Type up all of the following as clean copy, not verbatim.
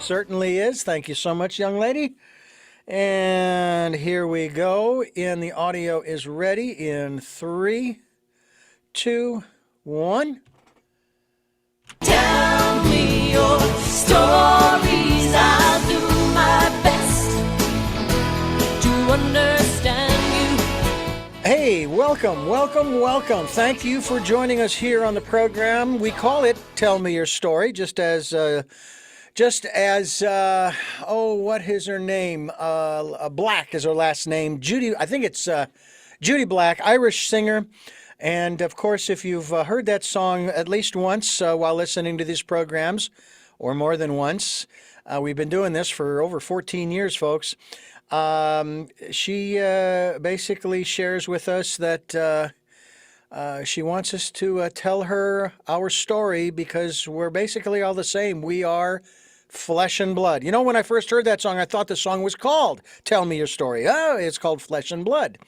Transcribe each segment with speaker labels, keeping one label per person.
Speaker 1: Certainly is. Thank you so much, young lady. And here we go. And the audio is ready in three, two, one.
Speaker 2: Tell me your stories. I'll do my best to understand you.
Speaker 1: Hey, welcome, welcome, welcome. Thank you for joining us here on the program. We call it Tell Me Your Story, what is her name? Black is her last name. Judy, I think it's Judy Black, Irish singer. And of course, if you've heard that song at least once while listening to these programs, or more than once, we've been doing this for over 14 years, folks. She basically shares with us that she wants us to tell her our story because we're basically all the same. We are flesh and blood. You know, when I first heard that song, I thought the song was called Tell Me Your Story. Oh, it's called Flesh and Blood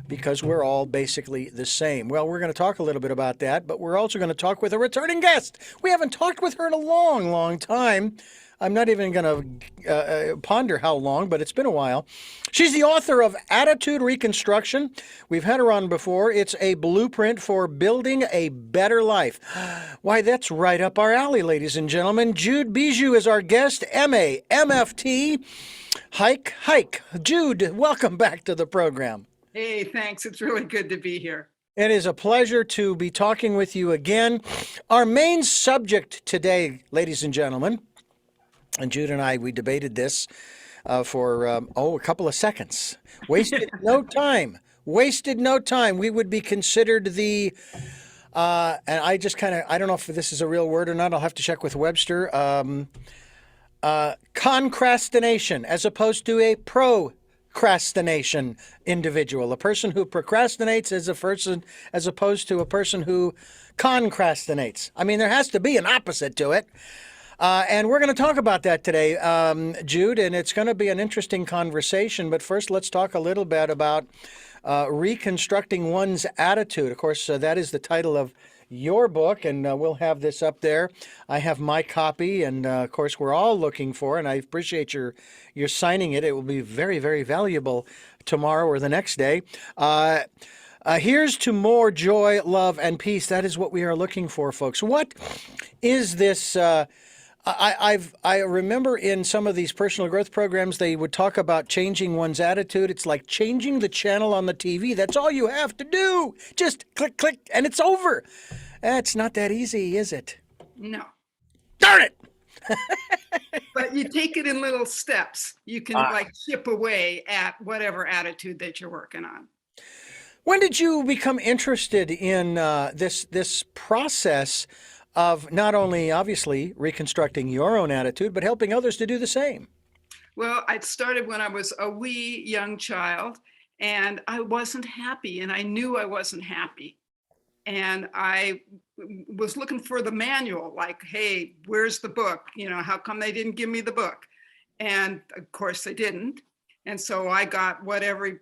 Speaker 1: because we're all basically the same. Well, we're going to talk a little bit about that, but we're also going to talk with a returning guest. We haven't talked with her in a long, long time. I'm not even going to ponder how long, but it's been a while. She's the author of Attitude Reconstruction. We've had her on before. It's a blueprint for building a better life. Why, that's right up our alley, ladies and gentlemen. Jude Bijou is our guest, MA, MFT, hike. Jude, welcome back to the program.
Speaker 3: Hey, thanks. It's really good to be here.
Speaker 1: It is a pleasure to be talking with you again. Our main subject today, ladies and gentlemen, and Jude and I, we debated this for a couple of seconds. Wasted no time. Wasted no time. We would be considered the, and I just kind of, I don't know if this is a real word or not. I'll have to check with Webster. Procrastination, as opposed to a procrastination individual. A person who procrastinates is a person, as opposed to a person who concrastinates. I mean, there has to be an opposite to it. And we're going to talk about that today, Jude, and it's going to be an interesting conversation. But first, let's talk a little bit about reconstructing one's attitude. Of course, that is the title of your book, and we'll have this up there. I have my copy, and of course, we're all looking for, and I appreciate your signing it. It will be very, very valuable tomorrow or the next day. Here's to more joy, love, and peace. That is what we are looking for, folks. What is this? I remember in some of these personal growth programs, they would talk about changing one's attitude. It's like changing the channel on the TV. That's all you have to do. Just click, click, and it's over. It's not that easy, is it?
Speaker 3: No,
Speaker 1: Darn it!
Speaker 3: but you take it in little steps. You can chip away at whatever attitude that you're working on.
Speaker 1: When did you become interested in this process of not only obviously reconstructing your own attitude, but helping others to do the same?
Speaker 3: Well, I started when I was a wee young child, and I wasn't happy, and I knew I wasn't happy. And I was looking for the manual, like, hey, where's the book? You know, how come they didn't give me the book? And of course they didn't. And so I got what everybody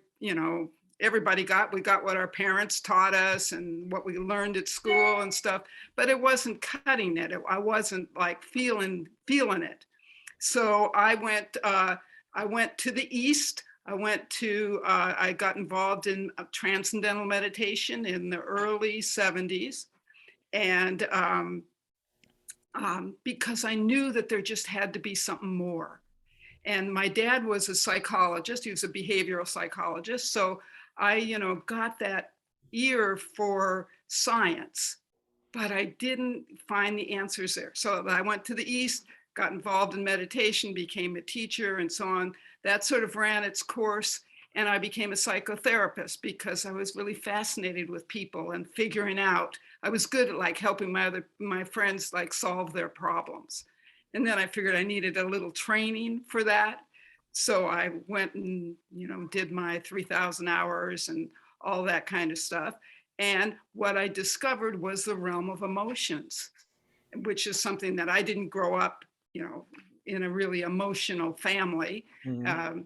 Speaker 3: got. We got what our parents taught us and what we learned at school and stuff, but it wasn't cutting it. I wasn't like feeling it. So I went to the East. I got involved in Transcendental Meditation in the early 70s. And because I knew that there just had to be something more. And my dad was a psychologist. He was a behavioral psychologist. So I, got that ear for science, but I didn't find the answers there. So I went to the East, got involved in meditation, became a teacher and so on. That sort of ran its course. And I became a psychotherapist because I was really fascinated with people and figuring out. I was good at like helping my friends like solve their problems. And then I figured I needed a little training for that. So I went and, did my 3,000 hours and all that kind of stuff. And what I discovered was the realm of emotions, which is something that I didn't grow up, in a really emotional family. Mm-hmm.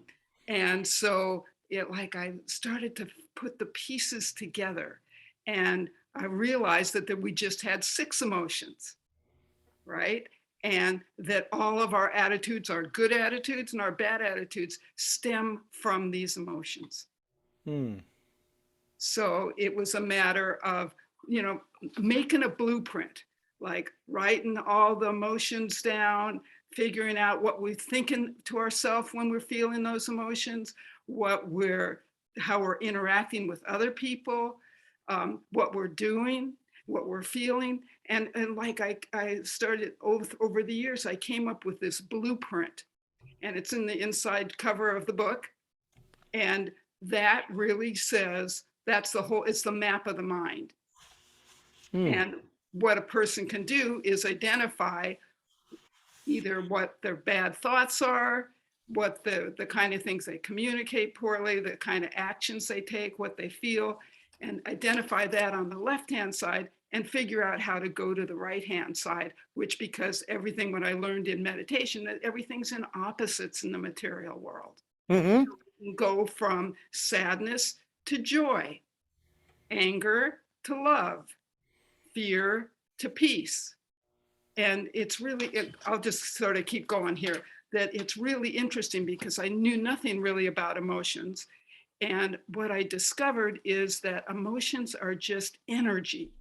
Speaker 3: And so I started to put the pieces together, and I realized that we just had 6 emotions, right? and that all of our attitudes, our good attitudes and our bad attitudes, stem from these emotions. So it was a matter of, making a blueprint, like writing all the emotions down, figuring out what we're thinking to ourselves when we're feeling those emotions, how we're interacting with other people, what we're doing, what we're feeling. And like I started over the years, I came up with this blueprint, and it's in the inside cover of the book. And that really says, it's the map of the mind. And what a person can do is identify either what their bad thoughts are, what the kind of things they communicate poorly, the kind of actions they take, what they feel, and identify that on the left-hand side and figure out how to go to the right-hand side, which, because everything what I learned in meditation, that everything's in opposites in the material world. Go from sadness to joy, anger to love, fear to peace. And it's really, I'll just sort of keep going here, that it's really interesting because I knew nothing really about emotions. And what I discovered is that emotions are just energy,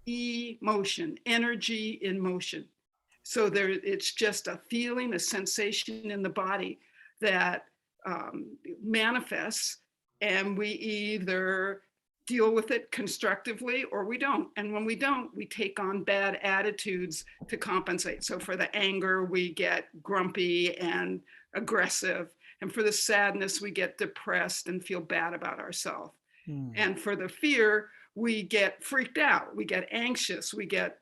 Speaker 3: emotion, energy in motion. So it's just a feeling, a sensation in the body that manifests, and we either deal with it constructively or we don't. And when we don't, we take on bad attitudes to compensate. So for the anger, we get grumpy and aggressive. And for the sadness, we get depressed and feel bad about ourselves. And for the fear, we get freaked out, we get anxious, we get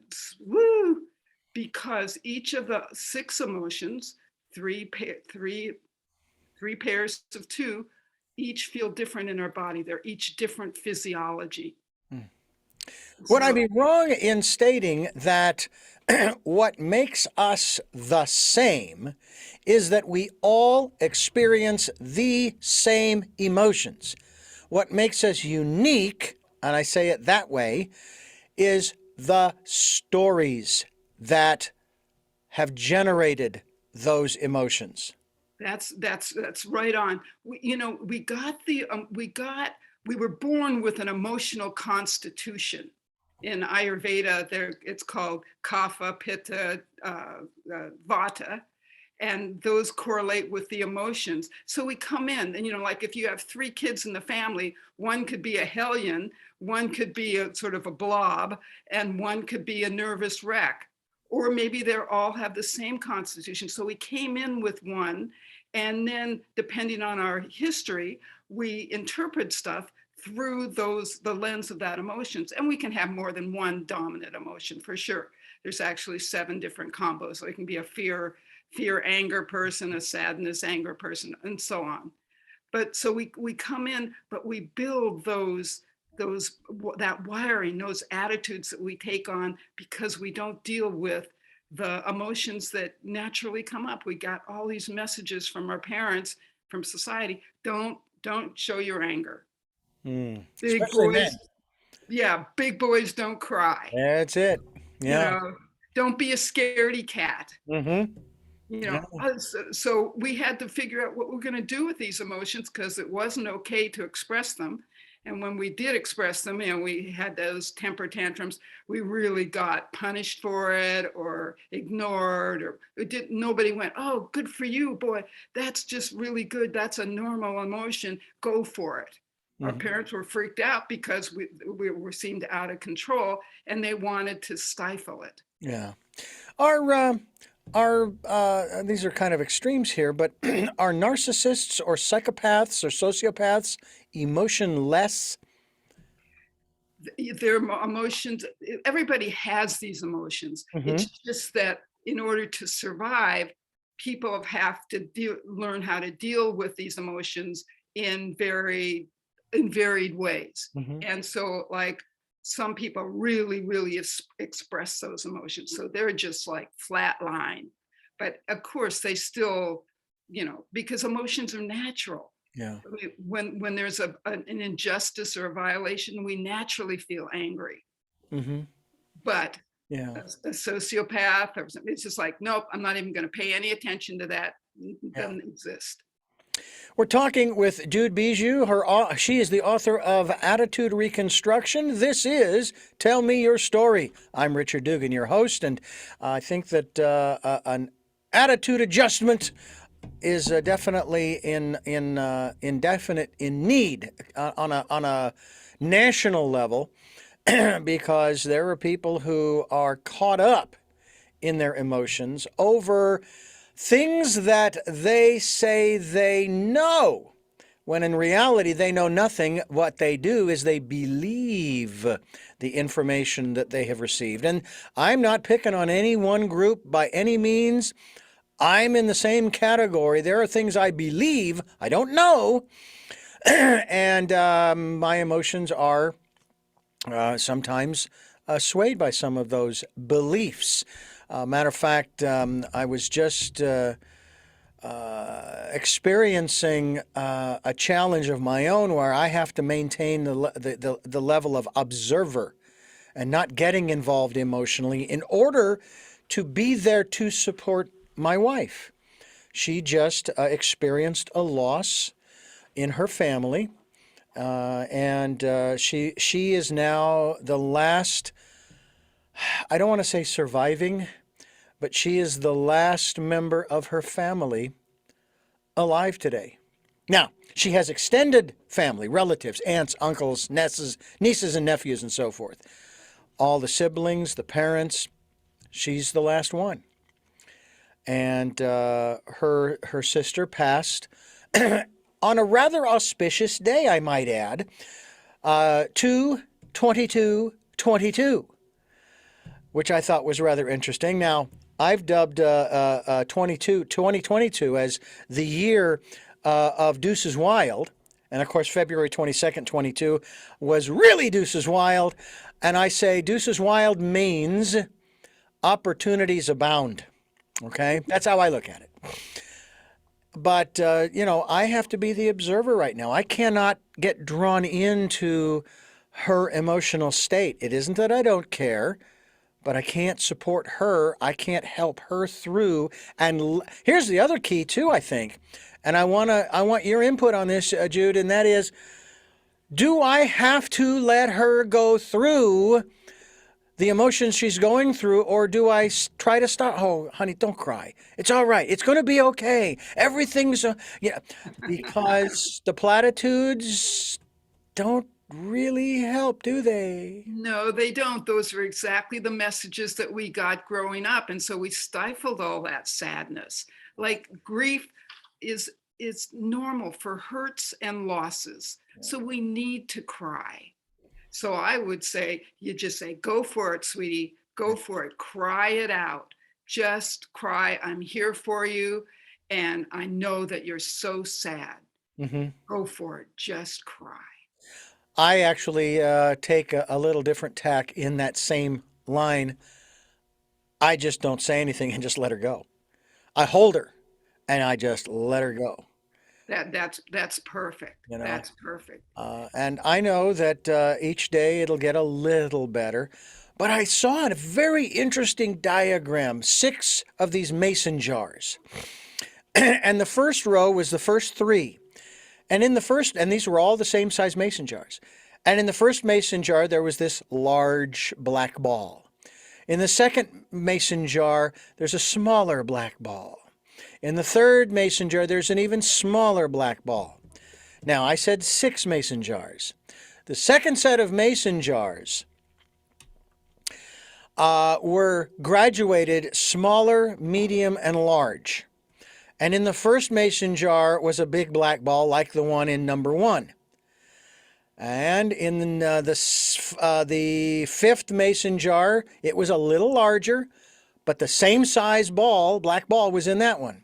Speaker 3: because each of the 6 emotions, three pairs of 2, each feel different in our body. They're each different physiology.
Speaker 1: Would I be wrong in stating that what makes us the same is that we all experience the same emotions? What makes us unique, and I say it that way, is the stories that have generated those emotions.
Speaker 3: That's right on. We were born with an emotional constitution. In Ayurveda, it's called Kapha, Pitta, Vata, and those correlate with the emotions. So we come in, and like if you have 3 kids in the family, one could be a hellion, one could be a sort of a blob, and one could be a nervous wreck. Or maybe they all have the same constitution. So we came in with one, and then depending on our history, we interpret stuff through the lens of that emotions. And we can have more than one dominant emotion for sure. There's actually 7 different combos. So it can be a fear, anger person, a sadness, anger person, and so on. But so we come in, but we build that wiring, those attitudes that we take on because we don't deal with the emotions that naturally come up. We got all these messages from our parents, from society. Don't show your anger. Big
Speaker 1: Especially
Speaker 3: boys,
Speaker 1: men.
Speaker 3: big boys don't cry.
Speaker 1: That's it. Yeah.
Speaker 3: Don't be a scaredy cat. So we had to figure out what we're going to do with these emotions because it wasn't okay to express them. And when we did express them, we had those temper tantrums, we really got punished for it or ignored, or nobody went, oh, good for you, boy, that's just really good. That's a normal emotion. Go for it. Our parents were freaked out because we were seemed out of control and they wanted to stifle it.
Speaker 1: Yeah. These are kind of extremes here, but are narcissists or psychopaths or sociopaths emotionless?
Speaker 3: Their emotions, everybody has these emotions. It's just that in order to survive, people have to learn how to deal with these emotions in varied ways. And so like some people really, really express those emotions. So they're just like flatline. But of course they still, because emotions are natural.
Speaker 1: Yeah.
Speaker 3: When there's an injustice or a violation, we naturally feel angry. But
Speaker 1: Yeah.
Speaker 3: a sociopath or something. It's just like, nope, I'm not even going to pay any attention to that. It
Speaker 1: Yeah.
Speaker 3: doesn't exist.
Speaker 1: We're talking with Jude Bijou. She is the author of Attitude Reconstruction. This is Tell Me Your Story. I'm Richard Dugan, your host, and I think that an attitude adjustment is definitely in need on a national level, because there are people who are caught up in their emotions over things that they say they know, when in reality they know nothing. What they do is they believe the information that they have received. And I'm not picking on any one group by any means. I'm in the same category. There are things I believe, I don't know, and my emotions are sometimes swayed by some of those beliefs. Matter of fact, I was just experiencing a challenge of my own where I have to maintain the level of observer and not getting involved emotionally in order to be there to support my wife. She just experienced a loss in her family, and she is now the last, I don't want to say surviving, but she is the last member of her family alive today. Now, she has extended family, relatives, aunts, uncles, nieces and nephews, and so forth. All the siblings, the parents, she's the last one. And her sister passed on a rather auspicious day, I might add, 2/22/22, which I thought was rather interesting. Now, I've dubbed 2022 as the year of Deuces Wild. And of course, February 22nd, 22 was really Deuces Wild. And I say Deuces Wild means opportunities abound. Okay? That's how I look at it. But, I have to be the observer right now. I cannot get drawn into her emotional state. It isn't that I don't care, but I can't support her. I can't help her through. And here's the other key too, I think. And I want your input on this, Jude, and that is, do I have to let her go through the emotions she's going through, or do I try to stop? Oh, honey, don't cry. It's all right. It's going to be okay. Everything's, because the platitudes don't really help, do they?
Speaker 3: No, they don't. Those are exactly the messages that we got growing up. And so we stifled all that sadness. Like grief is normal for hurts and losses. So we need to cry. So I would say, you just say, go for it, sweetie. Go for it. Cry it out. Just cry. I'm here for you. And I know that you're so sad.
Speaker 1: Mm-hmm.
Speaker 3: Go for it. Just cry.
Speaker 1: I actually take a little different tack in that same line. I just don't say anything and just let her go. I hold her and I just let her go.
Speaker 3: That's perfect. That's perfect.
Speaker 1: And I know that each day it'll get a little better. But I saw a very interesting diagram, 6 of these mason jars. And the first row was the first 3. And these were all the same size mason jars. And in the first mason jar, there was this large black ball. In the second mason jar, there's a smaller black ball. In the third mason jar, there's an even smaller black ball. Now, I said 6 mason jars. The second set of mason jars were graduated smaller, medium, and large. And in the first mason jar was a big black ball like the one in number 1. And in the fifth mason jar, it was a little larger, but the same size ball, black ball, was in that one.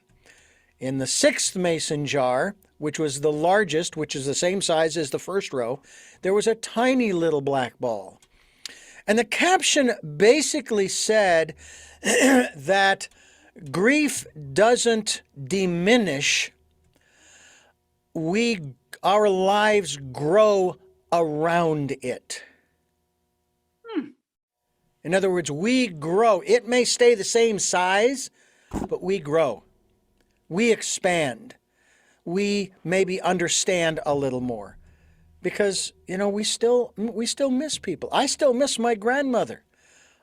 Speaker 1: In the sixth mason jar, which was the largest, which is the same size as the first row, there was a tiny little black ball. And the caption basically said that grief doesn't diminish. Our lives grow around it. In other words, we grow. It may stay the same size, but we grow. We expand. We maybe understand a little more because, we still miss people. I still miss my grandmother.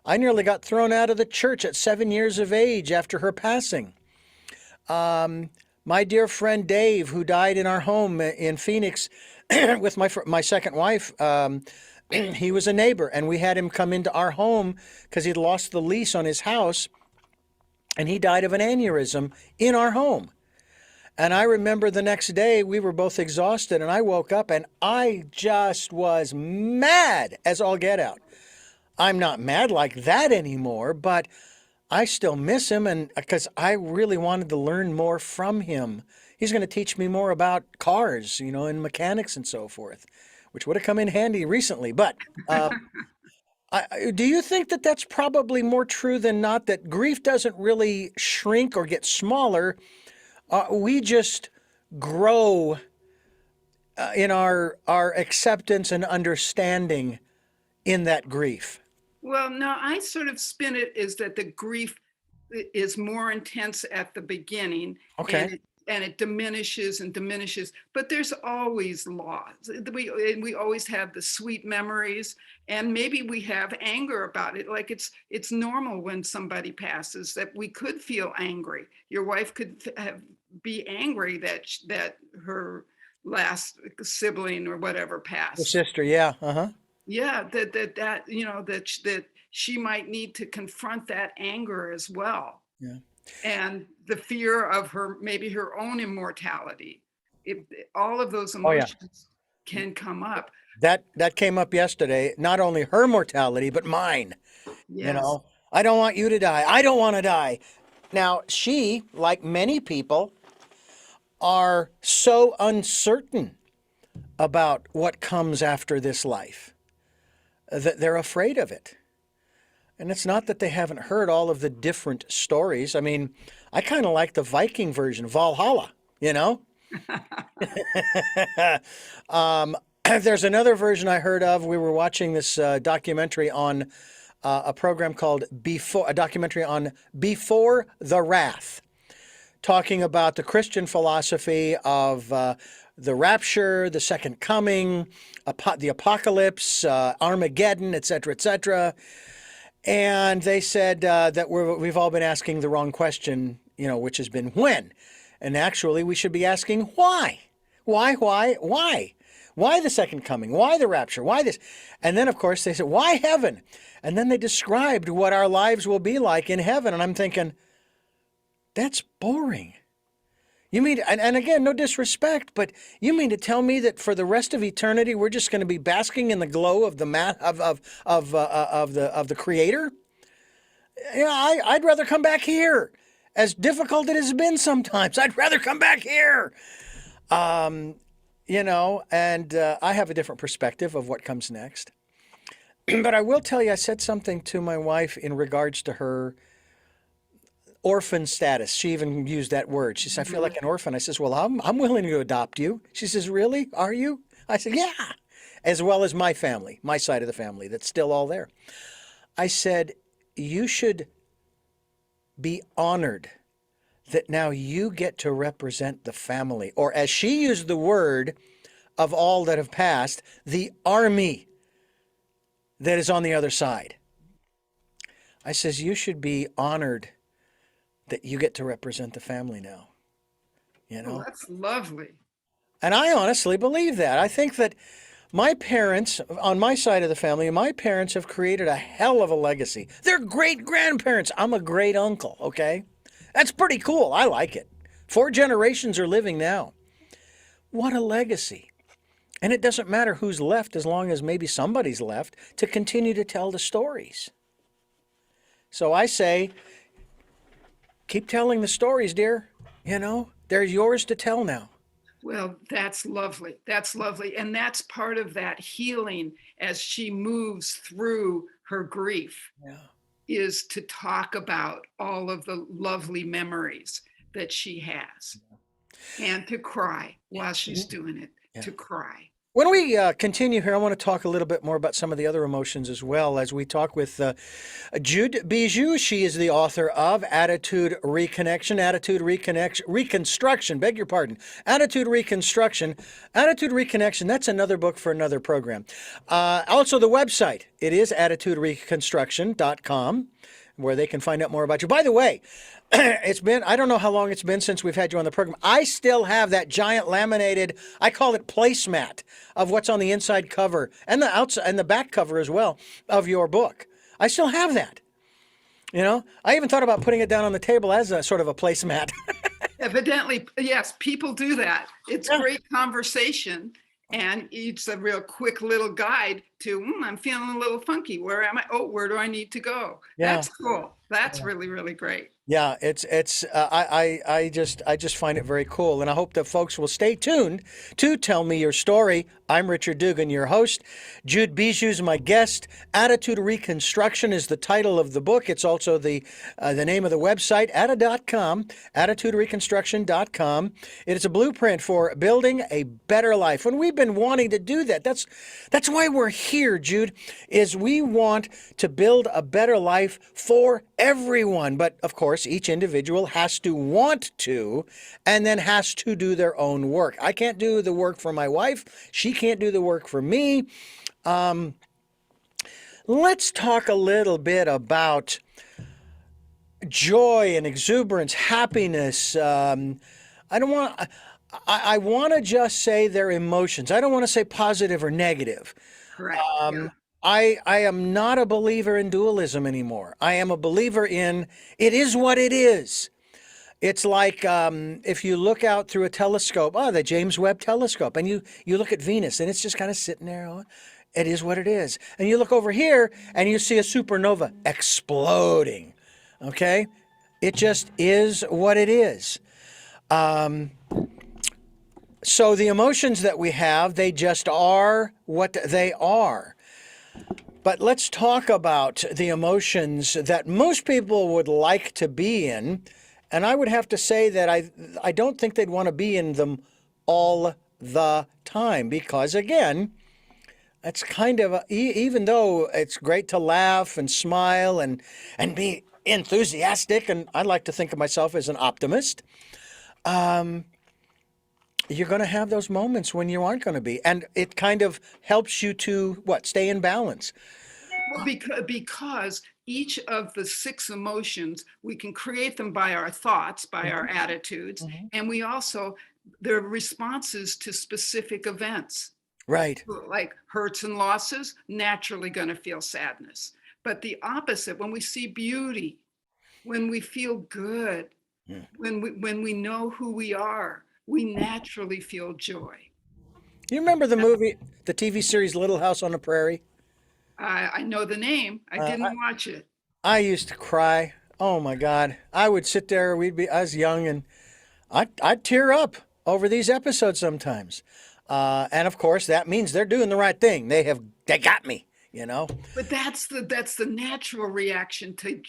Speaker 1: I nearly got thrown out of the church at 7 years of age after her passing. My dear friend Dave, who died in our home in Phoenix with my second wife, he was a neighbor, and we had him come into our home because he'd lost the lease on his house, and he died of an aneurysm in our home. And I remember the next day we were both exhausted, and I woke up and I just was mad as all get out. I'm not mad like that anymore, but I still miss him, and because I really wanted to learn more from him. He's going to teach me more about cars, and mechanics and so forth, which would have come in handy recently. But do you think that that's probably more true than not, that grief doesn't really shrink or get smaller? We just grow in our acceptance and understanding in that grief.
Speaker 3: Well, no, I sort of spin it as that the grief is more intense at the beginning,
Speaker 1: Okay.
Speaker 3: and it diminishes and diminishes. But there's always loss. We always have the sweet memories, and maybe we have anger about it. Like it's normal when somebody passes that we could feel angry. Your wife could be angry that her last sibling or whatever
Speaker 1: The
Speaker 3: passed.
Speaker 1: sister, yeah. Uh-huh.
Speaker 3: Yeah, that she might need to confront that anger as well,
Speaker 1: Yeah.
Speaker 3: and the fear of maybe her own immortality. If all of those
Speaker 1: Oh, yeah.
Speaker 3: emotions can come up.
Speaker 1: That came up yesterday. Not only her mortality, but mine.
Speaker 3: Yes.
Speaker 1: I don't want you to die. I don't want to die. Now, she, like many people, are so uncertain about what comes after this life that they're afraid of it. And it's not that they haven't heard all of the different stories. I mean, I kind of like the Viking version, Valhalla, There's another version I heard of. We were watching this documentary on a program called a documentary on Before the Wrath, talking about the Christian philosophy of the rapture, the second coming, the apocalypse, Armageddon, et cetera, et cetera. And they said that we've all been asking the wrong question, which has been when. And actually, we should be asking why. Why? Why the second coming? Why the rapture? Why this? And then, of course, they said, why heaven? And then they described what our lives will be like in heaven. And I'm thinking, that's boring. You mean, and again, no disrespect, but you mean to tell me that for the rest of eternity, we're just going to be basking in the glow of the of the Creator? I'd rather come back here. As difficult it has been sometimes, I'd rather come back here. And I have a different perspective of what comes next. But I will tell you, I said something to my wife in regards to her orphan status. She even used that word. She said, I feel like an orphan. I says, well, I'm willing to adopt you. She says, really? Are you? I said, yeah. As well as my family, my side of the family, that's still all there. I said, you should be honored that now you get to represent the family, or as she used the word of all that have passed, the army that is on the other side. I says, you should be honored that you get to represent the family now.
Speaker 3: Oh, that's lovely.
Speaker 1: And I honestly believe that. I think that my parents, on my side of the family, my parents have created a hell of a legacy. They're great grandparents. I'm a great uncle, okay? That's pretty cool. I like it. 4 generations are living now. What a legacy. And it doesn't matter who's left as long as maybe somebody's left to continue to tell the stories. So I say, keep telling the stories, dear. They're yours to tell now.
Speaker 3: Well, that's lovely. That's lovely. And that's part of that healing as she moves through her grief, is to talk about all of the lovely memories that she has, and to cry while she's doing it, to cry.
Speaker 1: When we continue here, I want to talk a little bit more about some of the other emotions as well as we talk with Jude Bijou. She is the author of Attitude Reconstruction, beg your pardon, Attitude Reconstruction. Attitude Reconnection, that's another book for another program. Also the website, it is attitudereconstruction.com, where they can find out more about you. By the way, it's been, I don't know how long it's been since we've had you on the program. I still have that giant laminated, I call it placemat, of what's on the inside cover and the outside and the back cover as well of your book. I still have that. You know, I even thought about putting it down on the table as a sort of a placemat.
Speaker 3: Evidently, yes, people do that. It's
Speaker 1: Yeah.
Speaker 3: great conversation, and it's a real quick little guide to, I'm feeling a little funky. Where am I? Oh, where do I need to go?
Speaker 1: Yeah.
Speaker 3: That's cool. That's really, really great.
Speaker 1: Yeah, I just find it very cool, and I hope that folks will stay tuned to Tell Me Your Story. I'm Richard Dugan, your host. Jude Bijou is my guest. Attitude Reconstruction is the title of the book. It's also the name of the website, atta.com, attitudereconstruction.com. It is a blueprint for building a better life. And we've been wanting to do that. That's why we're here, Jude, is we want to build a better life for everyone. But of course, each individual has to want to and then has to do their own work. I can't do the work for my wife. She can't do the work for me. Let's talk a little bit about joy and exuberance, happiness. I want to just say their emotions. I don't want to say positive or negative.
Speaker 3: Correct. Yeah.
Speaker 1: I am not a believer in dualism anymore. I am a believer in it is what it is. It's like if you look out through a telescope, the James Webb telescope, and you look at Venus, and it's just kind of sitting there. Oh, it is what it is. And you look over here, and you see a supernova exploding. Okay? It just is what it is. So the emotions that we have, they just are what they are. But let's talk about the emotions that most people would like to be in. And I would have to say that I don't think they'd want to be in them all the time because, again, it's kind of, even though it's great to laugh and smile and be enthusiastic, and I like to think of myself as an optimist, you're going to have those moments when you aren't going to be. And it kind of helps you to, stay in balance.
Speaker 3: Well, because each of the 6 emotions, we can create them by our thoughts, by our attitudes, and we also, they're responses to specific events.
Speaker 1: Right.
Speaker 3: Like hurts and losses, naturally going to feel sadness. But the opposite, when we see beauty, when we feel good, when we know who we are, we naturally feel joy.
Speaker 1: You remember the movie, the TV series Little House on the Prairie?
Speaker 3: I know the name. I didn't watch it.
Speaker 1: I used to cry. Oh my God. I would sit there, I was young, and I'd tear up over these episodes sometimes. And of course, that means they're doing the right thing. They got me, you know?
Speaker 3: But that's the natural reaction to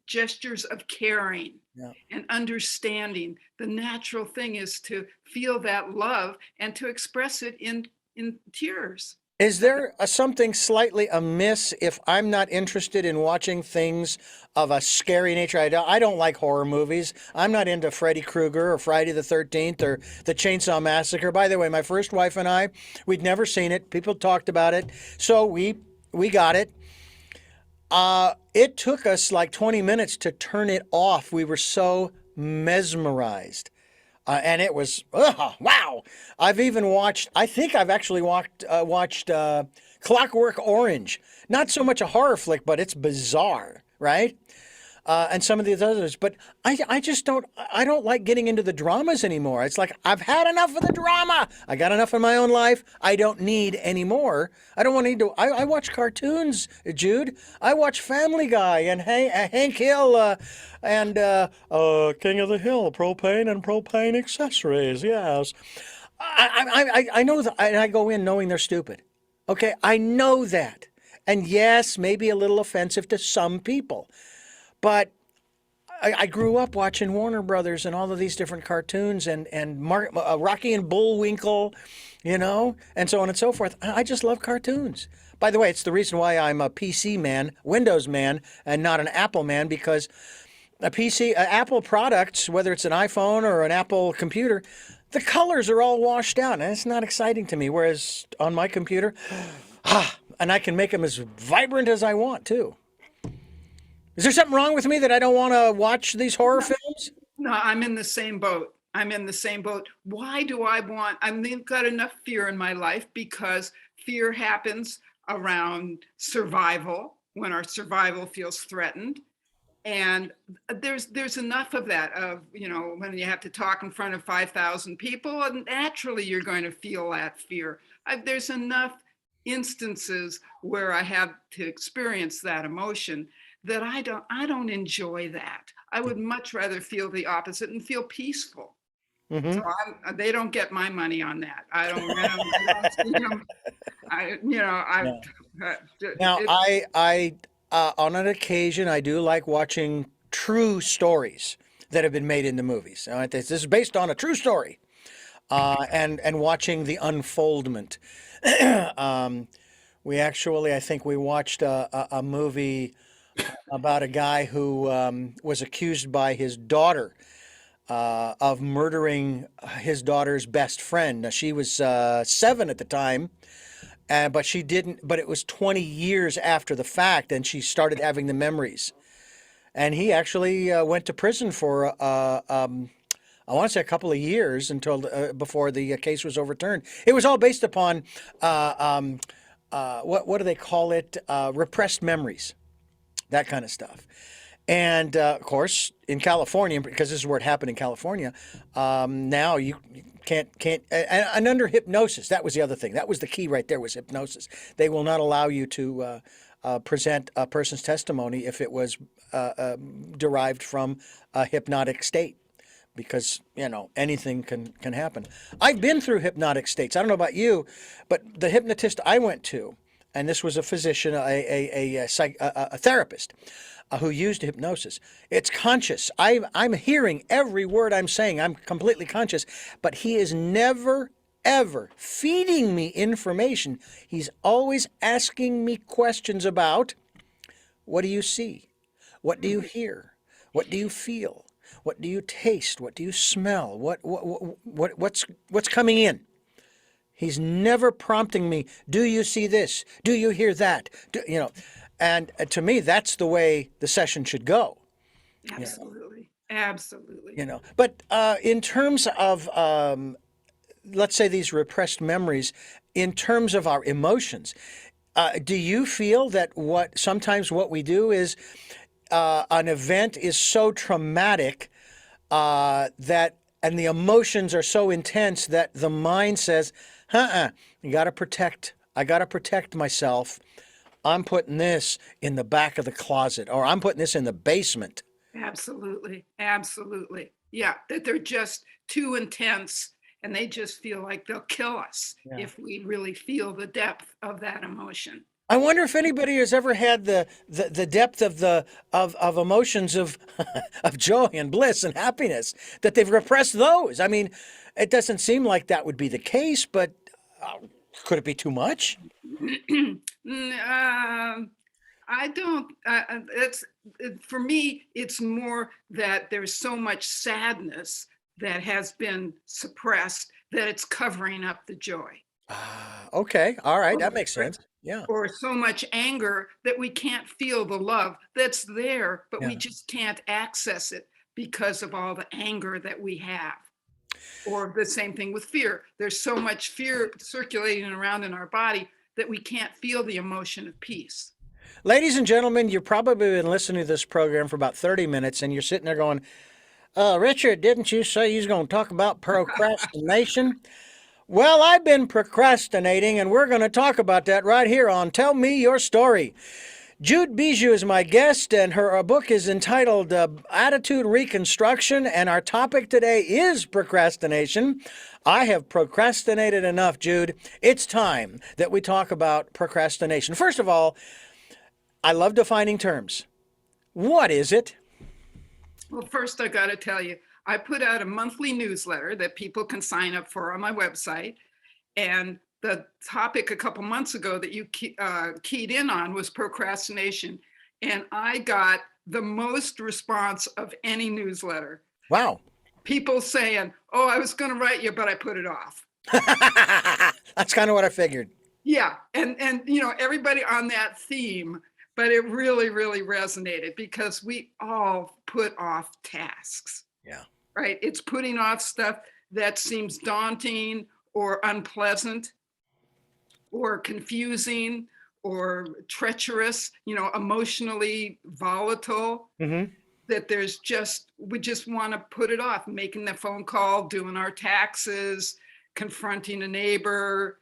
Speaker 3: gestures of caring and understanding. The natural thing is to feel that love and to express it in tears.
Speaker 1: Is there something slightly amiss if I'm not interested in watching things of a scary nature? I don't like horror movies. I'm not into Freddy Krueger or Friday the 13th or the Chainsaw Massacre. By the way, my first wife and I, we'd never seen it. People talked about it. So we got it. It took us like 20 minutes to turn it off. We were so mesmerized. And it was, wow. I've even watched, I think I've actually watched Clockwork Orange. Not so much a horror flick, but it's bizarre, right? And some of the others. But I just don't like getting into the dramas anymore. It's like, I've had enough of the drama. I got enough in my own life. I don't need any more. I don't want to need to, I watch cartoons, Jude. I watch Family Guy and Hank Hill and King of the Hill, propane and propane accessories, yes. I know that, and I go in knowing they're stupid. Okay, I know that. And yes, maybe a little offensive to some people. But I grew up watching Warner Brothers and all of these different cartoons and Rocky and Bullwinkle, and so on and so forth. I just love cartoons. By the way, it's the reason why I'm a PC man, Windows man, and not an Apple man, because Apple products, whether it's an iPhone or an Apple computer, the colors are all washed out, and it's not exciting to me. Whereas on my computer, and I can make them as vibrant as I want too. Is there something wrong with me that I don't want to watch these horror films?
Speaker 3: No, I'm in the same boat. Why do I want, I've got enough fear in my life, because fear happens around survival, when our survival feels threatened. And there's enough of that, when you have to talk in front of 5,000 people, and naturally you're going to feel that fear. There's enough instances where I have to experience that emotion that I don't enjoy that. I would much rather feel the opposite and feel peaceful.
Speaker 1: Mm-hmm.
Speaker 3: So they don't get my money on that. I don't see them.
Speaker 1: Now, I on an occasion, I do like watching true stories that have been made into movies. All right, this is based on a true story, and watching the unfoldment. We actually, I think we watched a movie about a guy who was accused by his daughter of murdering his daughter's best friend. Now, she was 7 at the time, but she didn't. But it was 20 years after the fact, and she started having the memories. And he actually went to prison for I want to say a couple of years until before the case was overturned. It was all based upon what do they call it? Repressed memories. That kind of stuff. And of course, in California, because this is where it happened in California, now you can't, and under hypnosis, that was the other thing. That was the key right there, was hypnosis. They will not allow you to present a person's testimony if it was derived from a hypnotic state, because, anything can happen. I've been through hypnotic states. I don't know about you, but the hypnotist I went to, and this was a physician, a therapist who used hypnosis. It's conscious. I'm hearing every word I'm saying. I'm completely conscious, but he is never, ever feeding me information. He's always asking me questions about, what do you see? What do you hear? What do you feel? What do you taste? What do you smell? What's coming in? He's never prompting me, do you see this? Do you hear that? And to me, that's the way the session should go.
Speaker 3: Absolutely. Absolutely.
Speaker 1: But in terms of, let's say, these repressed memories, in terms of our emotions, do you feel that sometimes what we do is an event is so traumatic that, and the emotions are so intense that the mind says, I got to protect myself. I'm putting this in the back of the closet, or I'm putting this in the basement.
Speaker 3: Absolutely. Absolutely. Yeah. That they're just too intense, and they just feel like they'll kill us if we really feel the depth of that emotion.
Speaker 1: I wonder if anybody has ever had the depth of emotions of of joy and bliss and happiness, that they've repressed those. I mean, it doesn't seem like that would be the case, but could it be too much?
Speaker 3: I don't. For me, it's more that there's so much sadness that has been suppressed that it's covering up the joy.
Speaker 1: Okay. All right. That makes sense. Yeah.
Speaker 3: Or so much anger that we can't feel the love that's there, but we just can't access it because of all the anger that we have. Or the same thing with fear. There's so much fear circulating around in our body that we can't feel the emotion of peace.
Speaker 1: Ladies and gentlemen, you've probably been listening to this program for about 30 minutes, and you're sitting there going, Richard, didn't you say you was going to talk about procrastination? Well, I've been procrastinating, and we're going to talk about that right here on Tell Me Your Story. Jude Bijou is my guest, and her book is entitled Attitude Reconstruction, and our topic today is procrastination. I have procrastinated enough, Jude. It's time that we talk about procrastination. First of all, I love defining terms. What is it?
Speaker 3: Well, first I got to tell you, I put out a monthly newsletter that people can sign up for on my website. And the topic a couple months ago that you keyed in on was procrastination. And I got the most response of any newsletter.
Speaker 1: Wow.
Speaker 3: People saying, oh, I was going to write you, but I put it off.
Speaker 1: That's kind of what I figured.
Speaker 3: Yeah. And, everybody on that theme, but it really, really resonated because we all put off tasks.
Speaker 1: Yeah.
Speaker 3: Right. It's putting off stuff that seems daunting or unpleasant or confusing or treacherous, emotionally volatile, that we just want to put it off, making the phone call, doing our taxes, confronting a neighbor,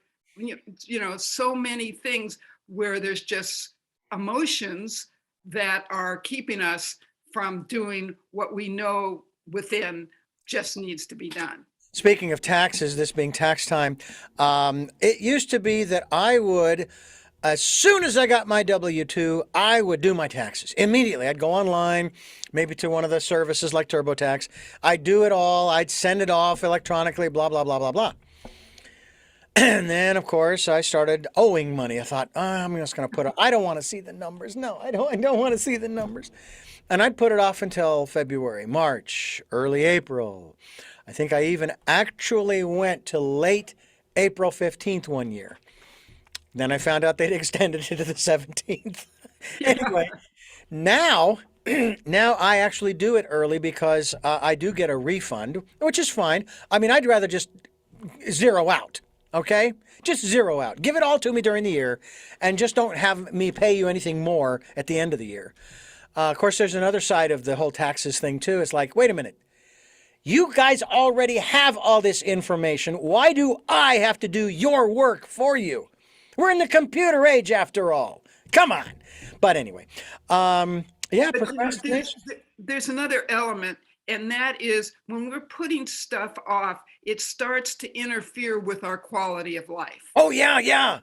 Speaker 3: so many things where there's just emotions that are keeping us from doing what we know within just needs to be done.
Speaker 1: Speaking of taxes, this being tax time, it used to be that I would, as soon as I got my W-2, I would do my taxes immediately. I'd go online, maybe to one of the services like TurboTax. I'd do it all. I'd send it off electronically, blah, blah, blah, blah, blah. And then, of course, I started owing money. I thought, I'm just going to put it. I don't want to see the numbers. No, I don't want to see the numbers. And I'd put it off until February, March, early April. I think I even actually went to late April 15th one year. Then I found out they'd extended it to the 17th. Anyway, now I actually do it early because I do get a refund, which is fine. I mean, I'd rather just zero out, okay? Just zero out. Give it all to me during the year and just don't have me pay you anything more at the end of the year. Of course, there's another side of the whole taxes thing, too. It's like, wait a minute. You guys already have all this information. Why do I have to do your work for you? We're in the computer age, after all. Come on. But anyway, yeah, procrastination.
Speaker 3: There's another element, and that is when we're putting stuff off, it starts to interfere with our quality of life.
Speaker 1: Oh, yeah, yeah.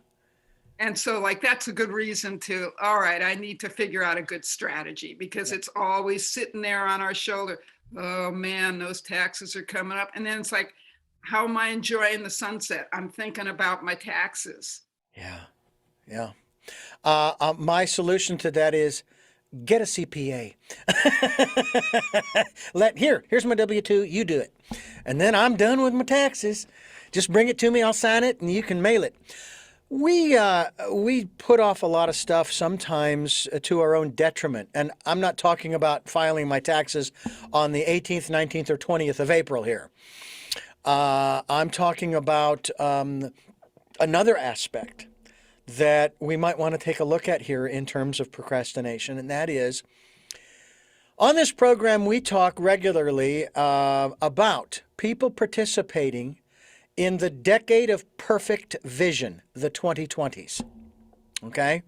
Speaker 3: And so that's a good reason to, all right, I need to figure out a good strategy because it's always sitting there on our shoulder. Oh man, those taxes are coming up. And then it's like, how am I enjoying the sunset? I'm thinking about my taxes.
Speaker 1: Yeah, yeah. My solution to that is get a CPA. Here's my W-2, you do it. And then I'm done with my taxes. Just bring it to me, I'll sign it, and you can mail it. We put off a lot of stuff sometimes to our own detriment. And I'm not talking about filing my taxes on the 18th, 19th, or 20th of April here. I'm talking about another aspect that we might want to take a look at here in terms of procrastination, and that is, on this program, we talk regularly about people participating in the decade of perfect vision, the 2020s. Okay?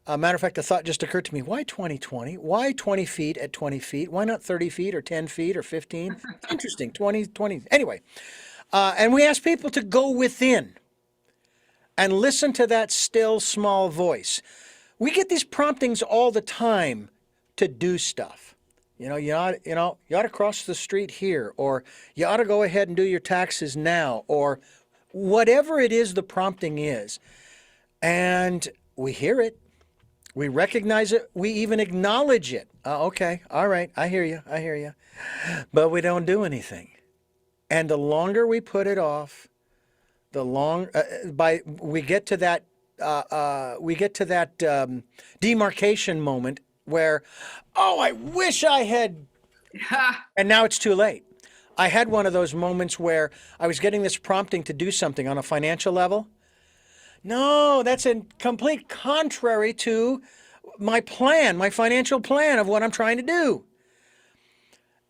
Speaker 1: Matter of fact, a thought just occurred to me. Why 2020? Why 20 feet at 20 feet? Why not 30 feet or 10 feet or 15? Interesting, 20. Anyway, and we ask people to go within and listen to that still small voice. We get these promptings all the time to do stuff. You ought to cross the street here, or you ought to go ahead and do your taxes now, or whatever it is the prompting is. And we hear it. We recognize it. We even acknowledge it. Okay, all right, I hear you. But we don't do anything. And the longer we put it off, the we get to that demarcation moment where, oh, I wish I had, and now it's too late. I had one of those moments where I was getting this prompting to do something on a financial level. No, that's in complete contrary to my plan, my financial plan of what I'm trying to do.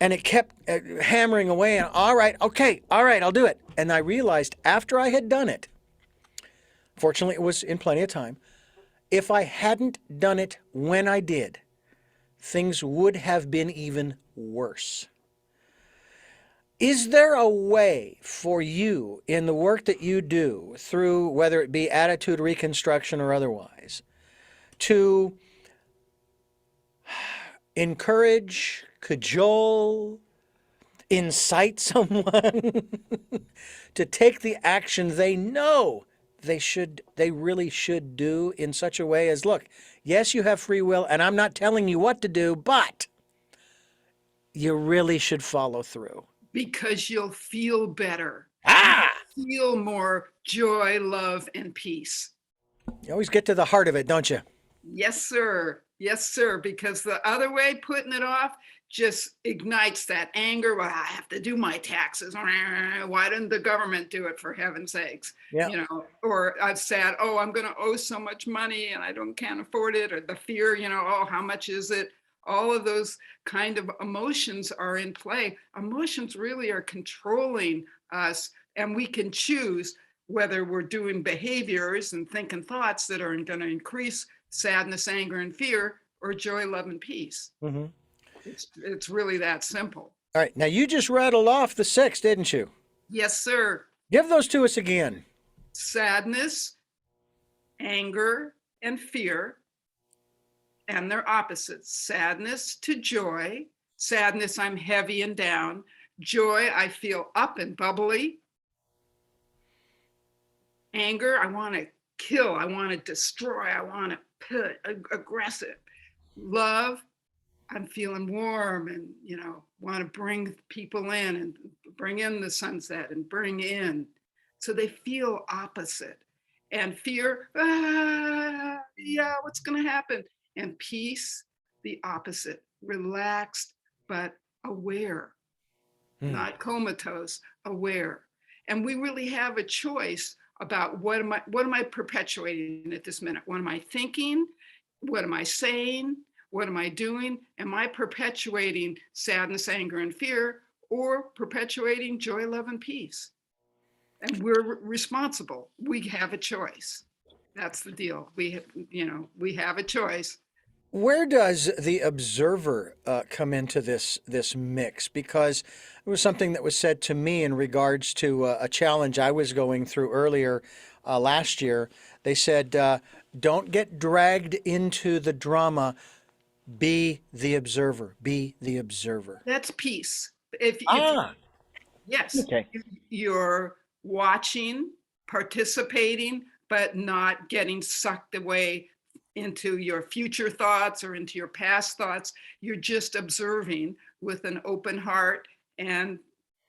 Speaker 1: And it kept hammering away. And all right, I'll do it. And I realized after I had done it, fortunately it was in plenty of time, if I hadn't done it when I did, things would have been even worse. Is there a way for you in the work that you do through, whether it be attitude reconstruction or otherwise, to encourage, cajole, incite someone to take the action they know they really should do in such a way as, look, yes, you have free will, and I'm not telling you what to do, but you really should follow through.
Speaker 3: Because you'll feel better.
Speaker 1: Ah!
Speaker 3: Feel more joy, love, and peace.
Speaker 1: You always get to the heart of it, don't you?
Speaker 3: Yes, sir. Yes, sir. Because the other way, putting it off, just ignites that anger. Well, I have to do my taxes. Why didn't the government do it, for heaven's sakes?
Speaker 1: Yeah.
Speaker 3: You know, or I've said, oh, I'm going to owe so much money and I can't afford it. Or the fear, oh, how much is it? All of those kind of emotions are in play. Emotions really are controlling us, and we can choose whether we're doing behaviors and thinking thoughts that are going to increase sadness, anger, and fear, or joy, love, and peace.
Speaker 1: Mm-hmm.
Speaker 3: It's really that simple.
Speaker 1: All right. Now, you just rattled off the 6, didn't you?
Speaker 3: Yes, sir.
Speaker 1: Give those to us again.
Speaker 3: Sadness, anger, and fear, and their opposites. Sadness to joy. Sadness, I'm heavy and down. Joy, I feel up and bubbly. Anger, I want to kill, I want to destroy, I want to put aggressive. Love, I'm feeling warm and, want to bring people in and bring in the sunset and bring in. So they feel opposite. And fear, yeah, what's going to happen? And peace, the opposite, relaxed, but aware, not comatose, aware. And we really have a choice about what am I perpetuating at this minute? What am I thinking? What am I saying? What am I doing? Am I perpetuating sadness, anger, and fear, or perpetuating joy, love, and peace? And we're responsible. We have a choice. That's the deal. We have a choice.
Speaker 1: Where does the observer come into this mix? Because it was something that was said to me in regards to a challenge I was going through earlier last year. They said, don't get dragged into the drama. Be the observer. Be the observer.
Speaker 3: That's peace. Yes.
Speaker 1: Okay.
Speaker 3: You're watching, participating, but not getting sucked away into your future thoughts or into your past thoughts. You're just observing with an open heart and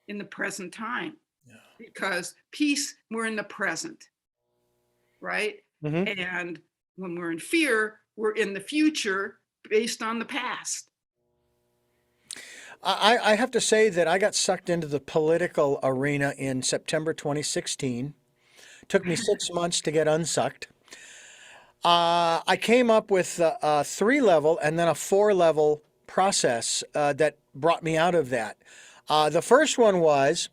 Speaker 3: in the present time. Yeah. Because peace, we're in the present, right? Mm-hmm. And when we're in fear, we're in the future based on the past.
Speaker 1: I have to say that I got sucked into the political arena in September 2016. Took me 6 months to get unsucked. I came up with a 3-level and then a 4-level process that brought me out of that. The first one was,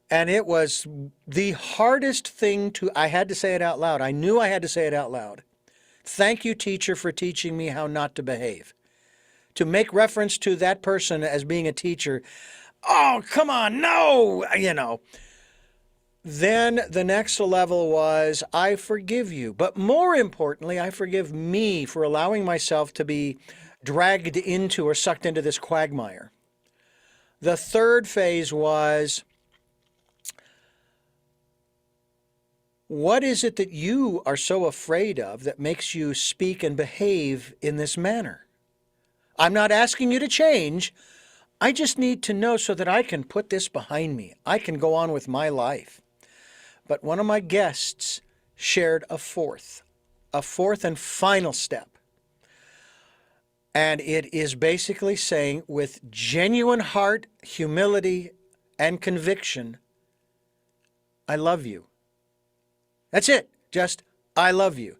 Speaker 1: and it was the hardest thing I had to say it out loud. I knew I had to say it out loud. Thank you, teacher, for teaching me how not to behave. To make reference to that person as being a teacher. Oh, come on, no, Then the next level was, I forgive you. But more importantly, I forgive me for allowing myself to be dragged into or sucked into this quagmire. The third phase was, what is it that you are so afraid of that makes you speak and behave in this manner? I'm not asking you to change. I just need to know so that I can put this behind me. I can go on with my life. But one of my guests shared a fourth and final step. And it is basically saying, with genuine heart, humility, and conviction, I love you. That's it. Just, I love you.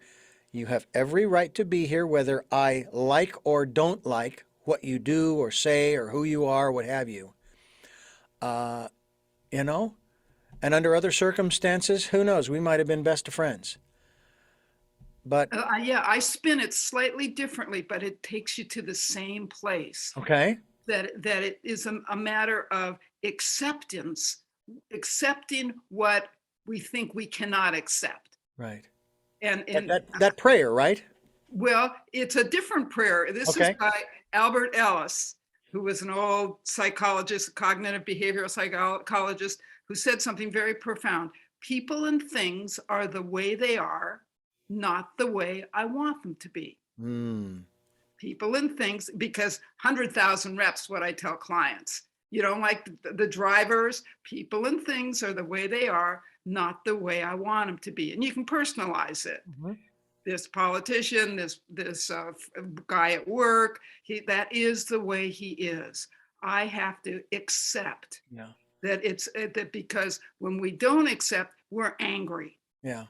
Speaker 1: You have every right to be here, whether I like or don't like what you do or say or who you are, what have you. And under other circumstances, who knows? We might have been best of friends. But
Speaker 3: I spin it slightly differently, but it takes you to the same place.
Speaker 1: Okay.
Speaker 3: That it is a matter of acceptance, accepting what we think we cannot accept.
Speaker 1: Right.
Speaker 3: And
Speaker 1: that prayer, right?
Speaker 3: Well, it's a different prayer. This is
Speaker 1: Okay.
Speaker 3: by Albert Ellis, who was an old psychologist, cognitive behavioral psychologist, who said something very profound. People and things are the way they are, not the way I want them to be.
Speaker 1: Mm.
Speaker 3: People and things, because 100,000 reps, what I tell clients. You don't like the drivers, people and things are the way they are, not the way I want them to be. And you can personalize it.
Speaker 1: Mhm.
Speaker 3: This politician, this guy at work, that is the way he is. I have to accept
Speaker 1: Yeah.
Speaker 3: that that, because when we don't accept, we're angry.
Speaker 1: Yeah.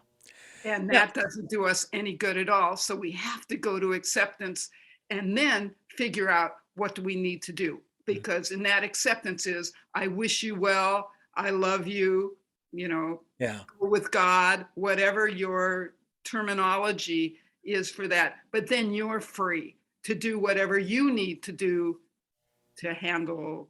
Speaker 3: And
Speaker 1: Yeah.
Speaker 3: that doesn't do us any good at all. So we have to go to acceptance and then figure out what do we need to do. Because in that acceptance is, I wish you well, I love you,
Speaker 1: Yeah.
Speaker 3: go with God, whatever your terminology is for that. But then you're free to do whatever you need to do to handle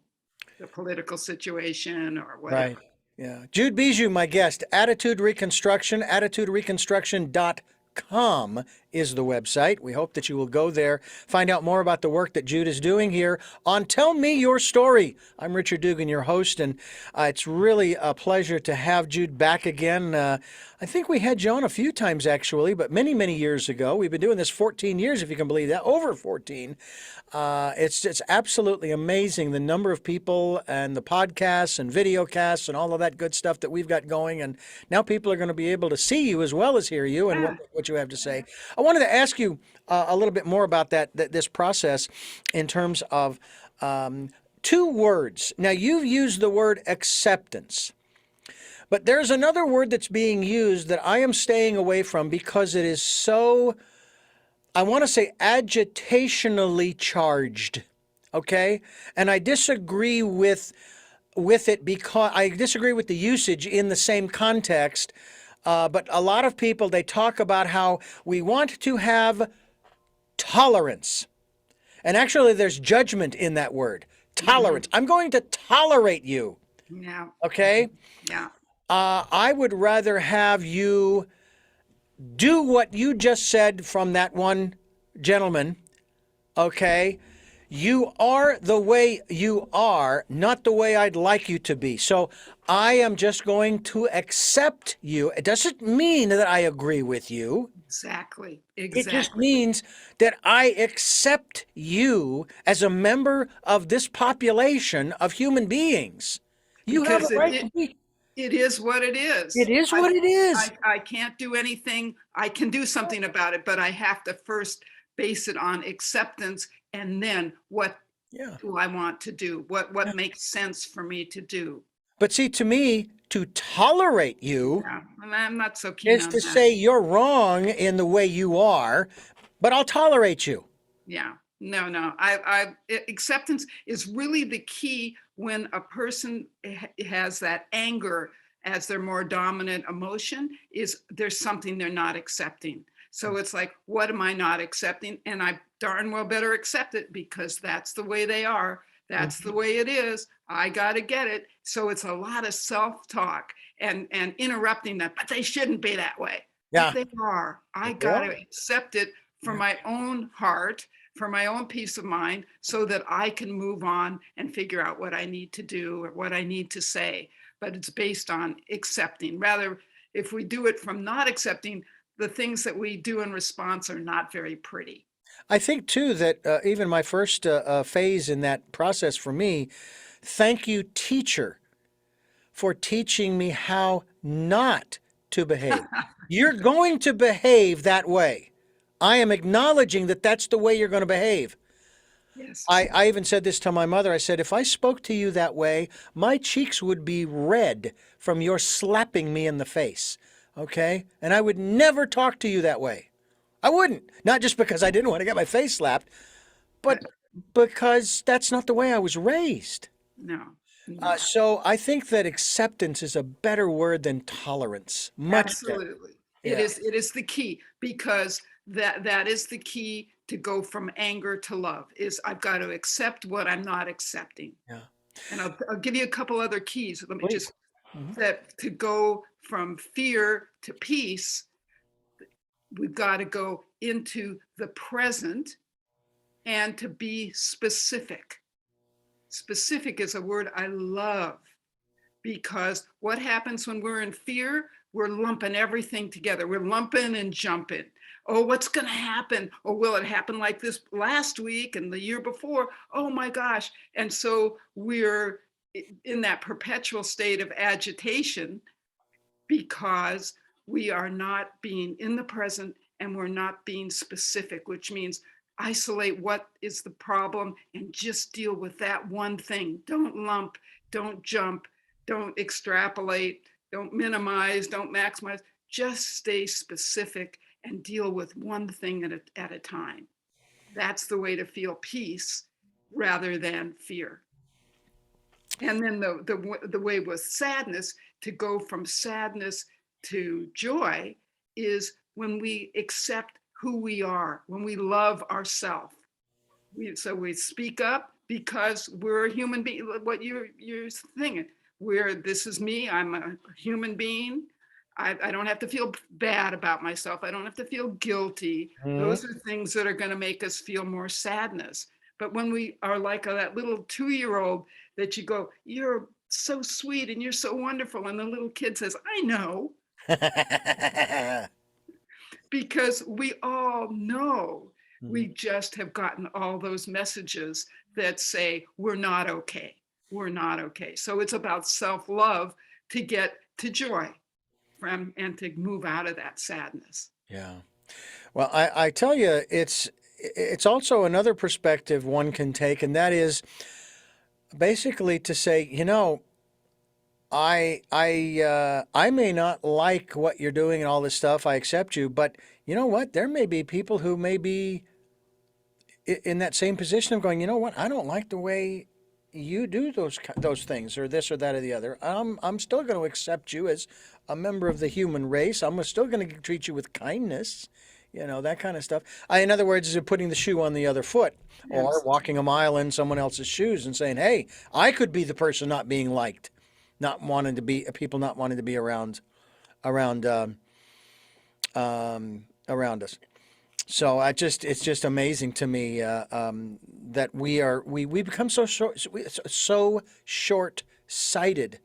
Speaker 3: the political situation or whatever.
Speaker 1: Right. Yeah. Jude Bijou, my guest. Attitude Reconstruction, attitudereconstruction.com is the website. We hope that you will go there, find out more about the work that Jude is doing here on Tell Me Your Story. I'm Richard Dugan, your host, and it's really a pleasure to have Jude back again. I think we had you on a few times, actually, but many, many years ago. We've been doing this 14 years, if you can believe that, over 14. It's absolutely amazing, the number of people and the podcasts and video casts and all of that good stuff that we've got going. And now people are going to be able to see you as well as hear you and what you have to say. I wanted to ask you a little bit more about this process in terms of two words. Now, you've used the word acceptance, but there's another word that's being used that I am staying away from because it is so, I want to say, agitationally charged. Okay? And I disagree with it because I disagree with the usage in the same context. But a lot of people, they talk about how we want to have tolerance. And actually, there's judgment in that word, tolerance. I'm going to tolerate you.
Speaker 3: Yeah.
Speaker 1: Okay?
Speaker 3: Yeah.
Speaker 1: I would rather have you do what you just said from that one gentleman. Okay? You are the way you are, not the way I'd like you to be. So I am just going to accept you. It doesn't mean that I agree with you.
Speaker 3: Exactly.
Speaker 1: It
Speaker 3: Exactly.
Speaker 1: just means that I accept you as a member of this population of human beings. You have
Speaker 3: Because
Speaker 1: a right to be.
Speaker 3: it is what it is.
Speaker 1: It is what it is.
Speaker 3: I can't do anything. I can do something about it, but I have to first base it on acceptance, and then what do I want to do? What makes sense for me to do?
Speaker 1: But see, to me, to tolerate you
Speaker 3: And I'm not so keen
Speaker 1: is
Speaker 3: on
Speaker 1: to
Speaker 3: that.
Speaker 1: say you're wrong in the way you are, but I'll tolerate you.
Speaker 3: Yeah. No. Acceptance is really the key when a person has that anger as their more dominant emotion. Is there's something they're not accepting. So it's like, what am I not accepting? And I darn well better accept it because that's the way they are. That's the way it is. I got to get it. So it's a lot of self-talk and interrupting that, but they shouldn't be that way.
Speaker 1: Yeah.
Speaker 3: But they are. I got to accept it for my own heart, for my own peace of mind, so that I can move on and figure out what I need to do or what I need to say. But it's based on accepting. Rather, if we do it from not accepting, the things that we do in response are not very pretty.
Speaker 1: I think, too, that even my first phase in that process for me, thank you, teacher, for teaching me how not to behave. You're going to behave that way. I am acknowledging that that's the way you're going to behave.
Speaker 3: Yes.
Speaker 1: I even said this to my mother. I said, if I spoke to you that way, my cheeks would be red from your slapping me in the face. Okay? And I would never talk to you that way. I wouldn't. Not just because I didn't want to get my face slapped, but because that's not the way I was raised.
Speaker 3: No.
Speaker 1: So I think that acceptance is a better word than tolerance. Much better.
Speaker 3: Absolutely.
Speaker 1: Yeah.
Speaker 3: It is the key, because that is the key to go from anger to love. Is I've got to accept what I'm not accepting.
Speaker 1: Yeah.
Speaker 3: And I'll give you a couple other keys. Let me
Speaker 1: Please.
Speaker 3: just that to go from fear to peace. We've got to go into the present and to be specific. Specific is a word I love, because what happens when we're in fear? We're lumping everything together. We're lumping and jumping. Oh, what's going to happen? Or will it happen like this last week and the year before? Oh my gosh. And so we're in that perpetual state of agitation because we are not being in the present and we're not being specific, which means isolate what is the problem and just deal with that one thing. Don't lump, don't jump, don't extrapolate, don't minimize, don't maximize. Just stay specific and deal with one thing at a time. That's the way to feel peace rather than fear. And then the way with sadness, to go from sadness to joy, is when we accept who we are, when we love ourselves. So we speak up because we're a human being. What you're thinking, this is me, I'm a human being. I don't have to feel bad about myself. I don't have to feel guilty. Those are things that are going to make us feel more sadness. But when we are like that little 2-year-old that you go, you're so sweet and you're so wonderful. And the little kid says, I know. Because we all know, we just have gotten all those messages that say, we're not okay. We're not okay. So it's about self-love to get to joy and to move out of that sadness.
Speaker 1: Yeah. Well, I tell you, it's also another perspective one can take, and that is basically to say, I may not like what you're doing and all this stuff. I accept you, but you know what? There may be people who may be in that same position of going, you know what? I don't like the way you do those things, or this or that or the other. I'm still going to accept you as a member of the human race. I'm still going to treat you with kindness, that kind of stuff. In other words, is putting the shoe on the other foot, or walking a mile in someone else's shoes and saying, hey, I could be the person not being liked, not wanting to be around us. So it's just amazing to me that we become so short-sighted.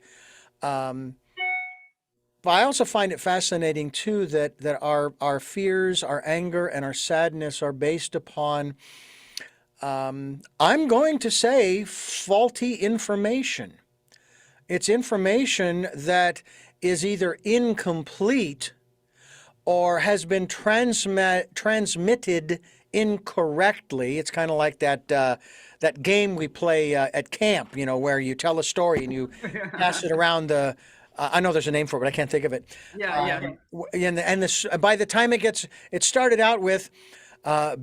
Speaker 1: But I also find it fascinating too that our fears, our anger, and our sadness are based upon, I'm going to say, faulty information. It's information that is either incomplete or has been transmitted incorrectly. It's kind of like that game we play at camp, where you tell a story and you pass it around the. I know there's a name for it, but I can't think of it.
Speaker 3: Yeah.
Speaker 1: And by the time it started out with,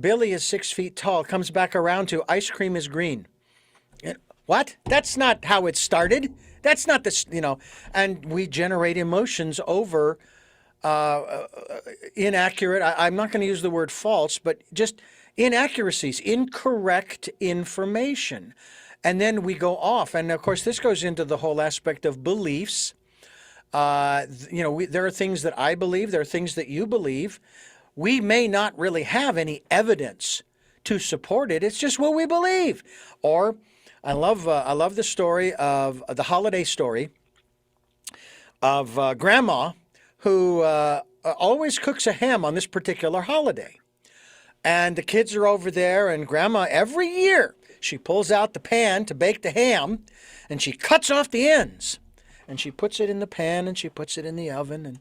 Speaker 1: Billy is 6 feet tall. Comes back around to ice cream is green. What? That's not how it started. That's not this. And we generate emotions over inaccurate. I'm not going to use the word false, but just inaccuracies, incorrect information. And then we go off. And of course, this goes into the whole aspect of beliefs. There are things that I believe. There are things that you believe. We may not really have any evidence to support it. It's just what we believe. Or I love the story of the holiday story of Grandma, who always cooks a ham on this particular holiday. And the kids are over there, and Grandma, every year, she pulls out the pan to bake the ham, and she cuts off the ends. And she puts it in the pan, and she puts it in the oven. And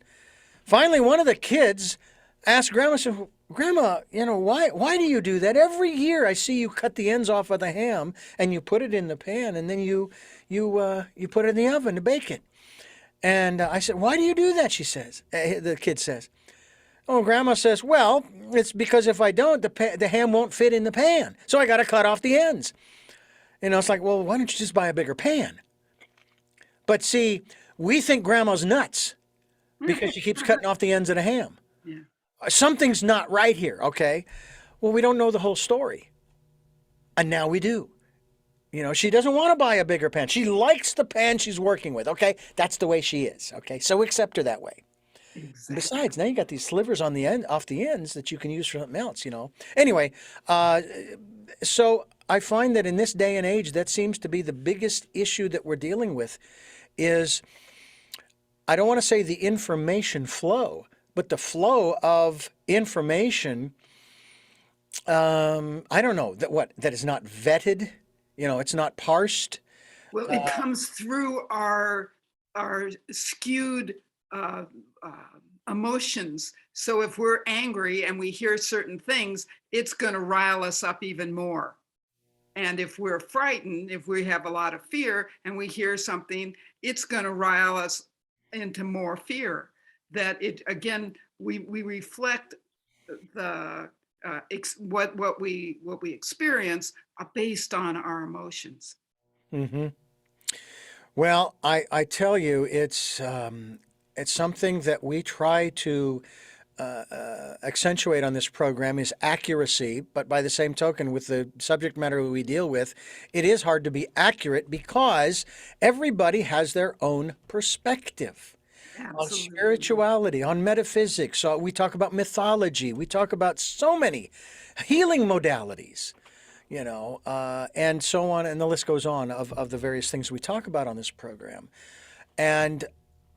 Speaker 1: finally, one of the kids asked Grandma, said, Grandma, why do you do that? Every year I see you cut the ends off of the ham, and you put it in the pan, and then you put it in the oven to bake it. And I said, why do you do that? She says. The kid says. Oh, Grandma says, well, it's because if I don't, the ham won't fit in the pan. So I got to cut off the ends. It's like, well, why don't you just buy a bigger pan? But see, we think Grandma's nuts because she keeps cutting off the ends of the ham.
Speaker 3: Yeah.
Speaker 1: Something's not right here, okay? Well, we don't know the whole story. And now we do. She doesn't want to buy a bigger pan. She likes the pan she's working with, okay? That's the way she is, okay? So accept her that way. And
Speaker 3: Exactly.
Speaker 1: besides, now you got these slivers on the end, off the ends that you can use for something else, you know. Anyway, uh, so I find that in this day and age, that seems to be the biggest issue that we're dealing with is, I don't want to say the information flow, but the flow of information. I don't know that is not vetted. You know, it's not parsed.
Speaker 3: Well, it comes through our skewed uh, emotions. So if we're angry and we hear certain things, it's going to rile us up even more. And if we're frightened, if we have a lot of fear and we hear something, it's going to rile us into more fear. That it again, we reflect the what we experience based on our emotions.
Speaker 1: Hmm. Well, I tell you, it's something that we try to accentuate on this program is accuracy. But by the same token, with the subject matter we deal with, it is hard to be accurate because everybody has their own perspective on
Speaker 3: Absolutely.
Speaker 1: spirituality, on metaphysics. So we talk about mythology. We talk about so many healing modalities, you know, and so on, and the list goes on of the various things we talk about on this program. And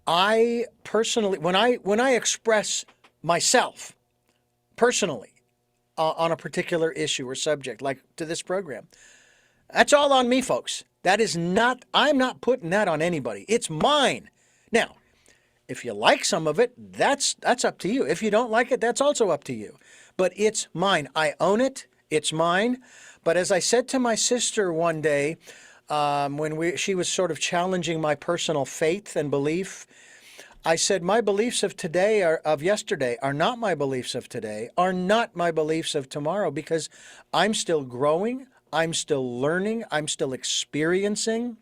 Speaker 1: I personally, when I express myself personally on a particular issue or subject, like to this program, that's all on me, folks. That is not, I'm not putting that on anybody. It's mine. Now, if you like some of it, that's up to you. If you don't like it, that's also up to you. But it's mine. I own it. It's mine. But as I said to my sister one day, when she was sort of challenging my personal faith and belief, I said, my beliefs of today of yesterday are not my beliefs of today, are not my beliefs of tomorrow, because I'm still growing, I'm still learning, I'm still experiencing.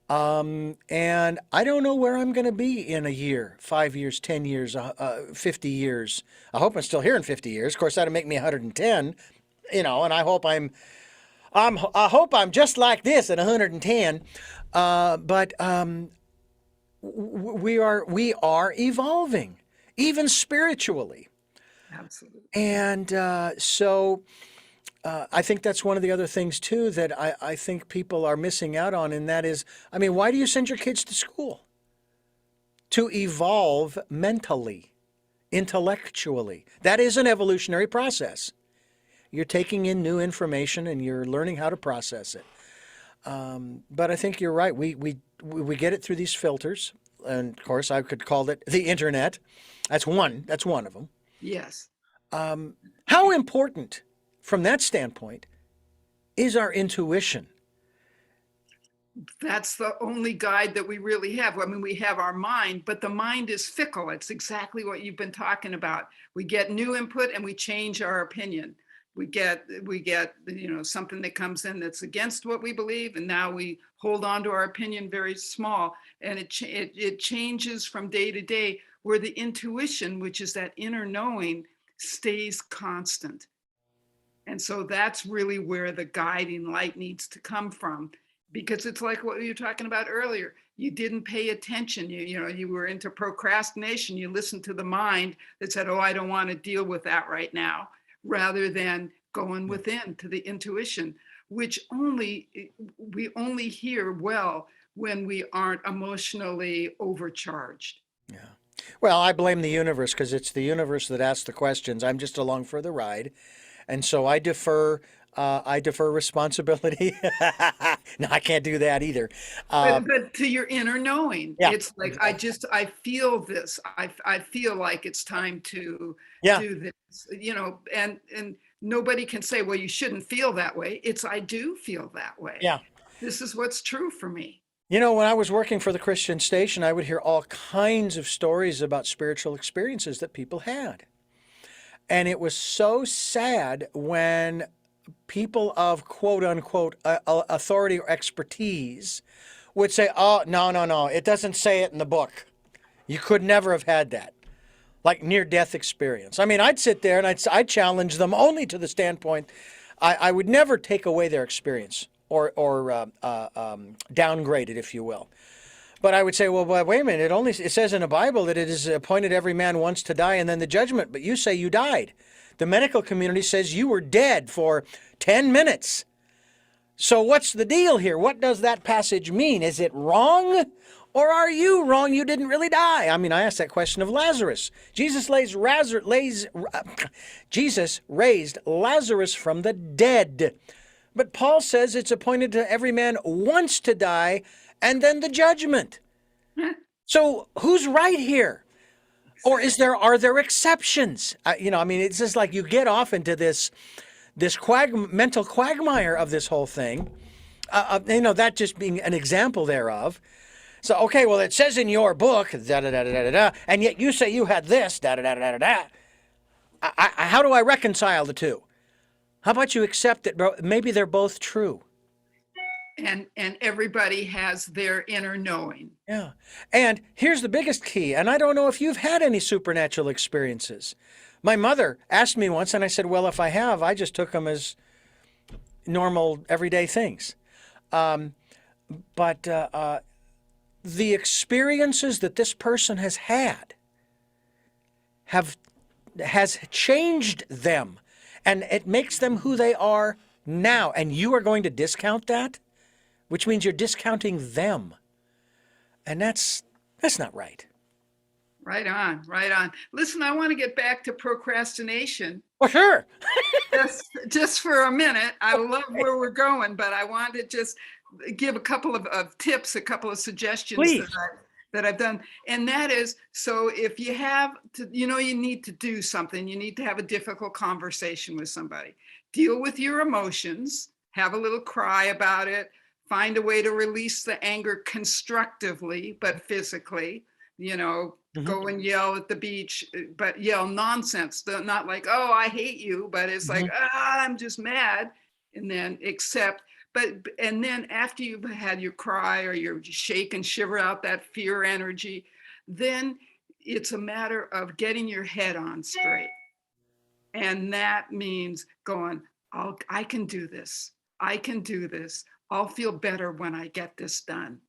Speaker 1: And I don't know where I'm going to be in a year, 5 years, 10 years, 50 years. I hope I'm still here in 50 years. Of course, that'll make me 110, you know, and I hope I hope I'm just like this at 110. But we are evolving, even spiritually.
Speaker 3: Absolutely.
Speaker 1: And so I think that's one of the other things too that I think people are missing out on, and that is, I mean, why do you send your kids to school? To evolve mentally, intellectually. That is an evolutionary process. You're taking in new information and you're learning how to process it. But I think you're right. We get it through these filters, and of course I could call it the internet. That's one of them.
Speaker 3: Yes.
Speaker 1: How important, from that standpoint, is our intuition?
Speaker 3: That's the only guide that we really have. I mean, we have our mind, but the mind is fickle. It's exactly what you've been talking about. We get new input and we change our opinion. We get, you know, something that comes in that's against what we believe, and now we hold on to our opinion very small, and it changes from day to day, where the intuition, which is that inner knowing, stays constant. And so that's really where the guiding light needs to come from, because it's like what you were talking about earlier. You didn't pay attention. You know, you were into procrastination. You listened to the mind that said, oh, I don't want to deal with that right now, rather than going within to the intuition, which we only hear well when we aren't emotionally overcharged.
Speaker 1: Yeah. Well, I blame the universe because it's the universe that asks the questions. I'm just along for the ride. And so I defer responsibility. No, I can't do that either.
Speaker 3: But to your inner knowing,
Speaker 1: Yeah,
Speaker 3: it's like,
Speaker 1: exactly.
Speaker 3: I feel this. I feel like it's time to
Speaker 1: Yeah,
Speaker 3: do this, you know, and nobody can say, well, you shouldn't feel that way. It's, I do feel that way.
Speaker 1: yeah.
Speaker 3: This is what's true for me.
Speaker 1: You know, when I was working for the Christian station, I would hear all kinds of stories about spiritual experiences that people had. And it was so sad when people of quote unquote authority or expertise would say, oh, no, it doesn't say it in the book. You could never have had that. Like near death experience. I mean, I'd sit there and I'd challenge them only to the standpoint, I would never take away their experience or downgrade it, if you will. But I would say, well, wait a minute. It says in the Bible that it is appointed every man once to die and then the judgment. But you say you died. The medical community says you were dead for 10 minutes. So what's the deal here? What does that passage mean? Is it wrong? Or are you wrong? You didn't really die. I mean, I asked that question of Lazarus. Jesus raised Lazarus from the dead. But Paul says it's appointed to every man once to die and then the judgment. So who's right here? Or are there exceptions? It's just like you get off into this mental quagmire of this whole thing. That just being an example thereof. So, okay, well, it says in your book, da-da-da-da-da-da, and yet you say you had this, da-da-da-da-da-da. How do I reconcile the two? How about you accept that maybe they're both true?
Speaker 3: And everybody has their inner knowing.
Speaker 1: Yeah. And here's the biggest key, and I don't know if you've had any supernatural experiences. My mother asked me once, and I said, well, if I have, I just took them as normal, everyday things. But the experiences that this person has had has changed them, and it makes them who they are now. And you are going to discount that, which means you're discounting them. And that's not right.
Speaker 3: Right on, right on. Listen, I want to get back to procrastination.
Speaker 1: Well, sure.
Speaker 3: just for a minute. I love where we're going, but I want to just give a couple of tips, a couple of suggestions that I've done. And that is, so if you have to, you need to do something, you need to have a difficult conversation with somebody, deal with your emotions, have a little cry about it, find a way to release the anger constructively, but physically, go and yell at the beach, but yell nonsense, not like, oh, I hate you, but it's like, I'm just mad, and then accept. And then after you've had your cry or your shake and shiver out that fear energy, then it's a matter of getting your head on straight. And that means going, I can do this. I can do this. I'll feel better when I get this done.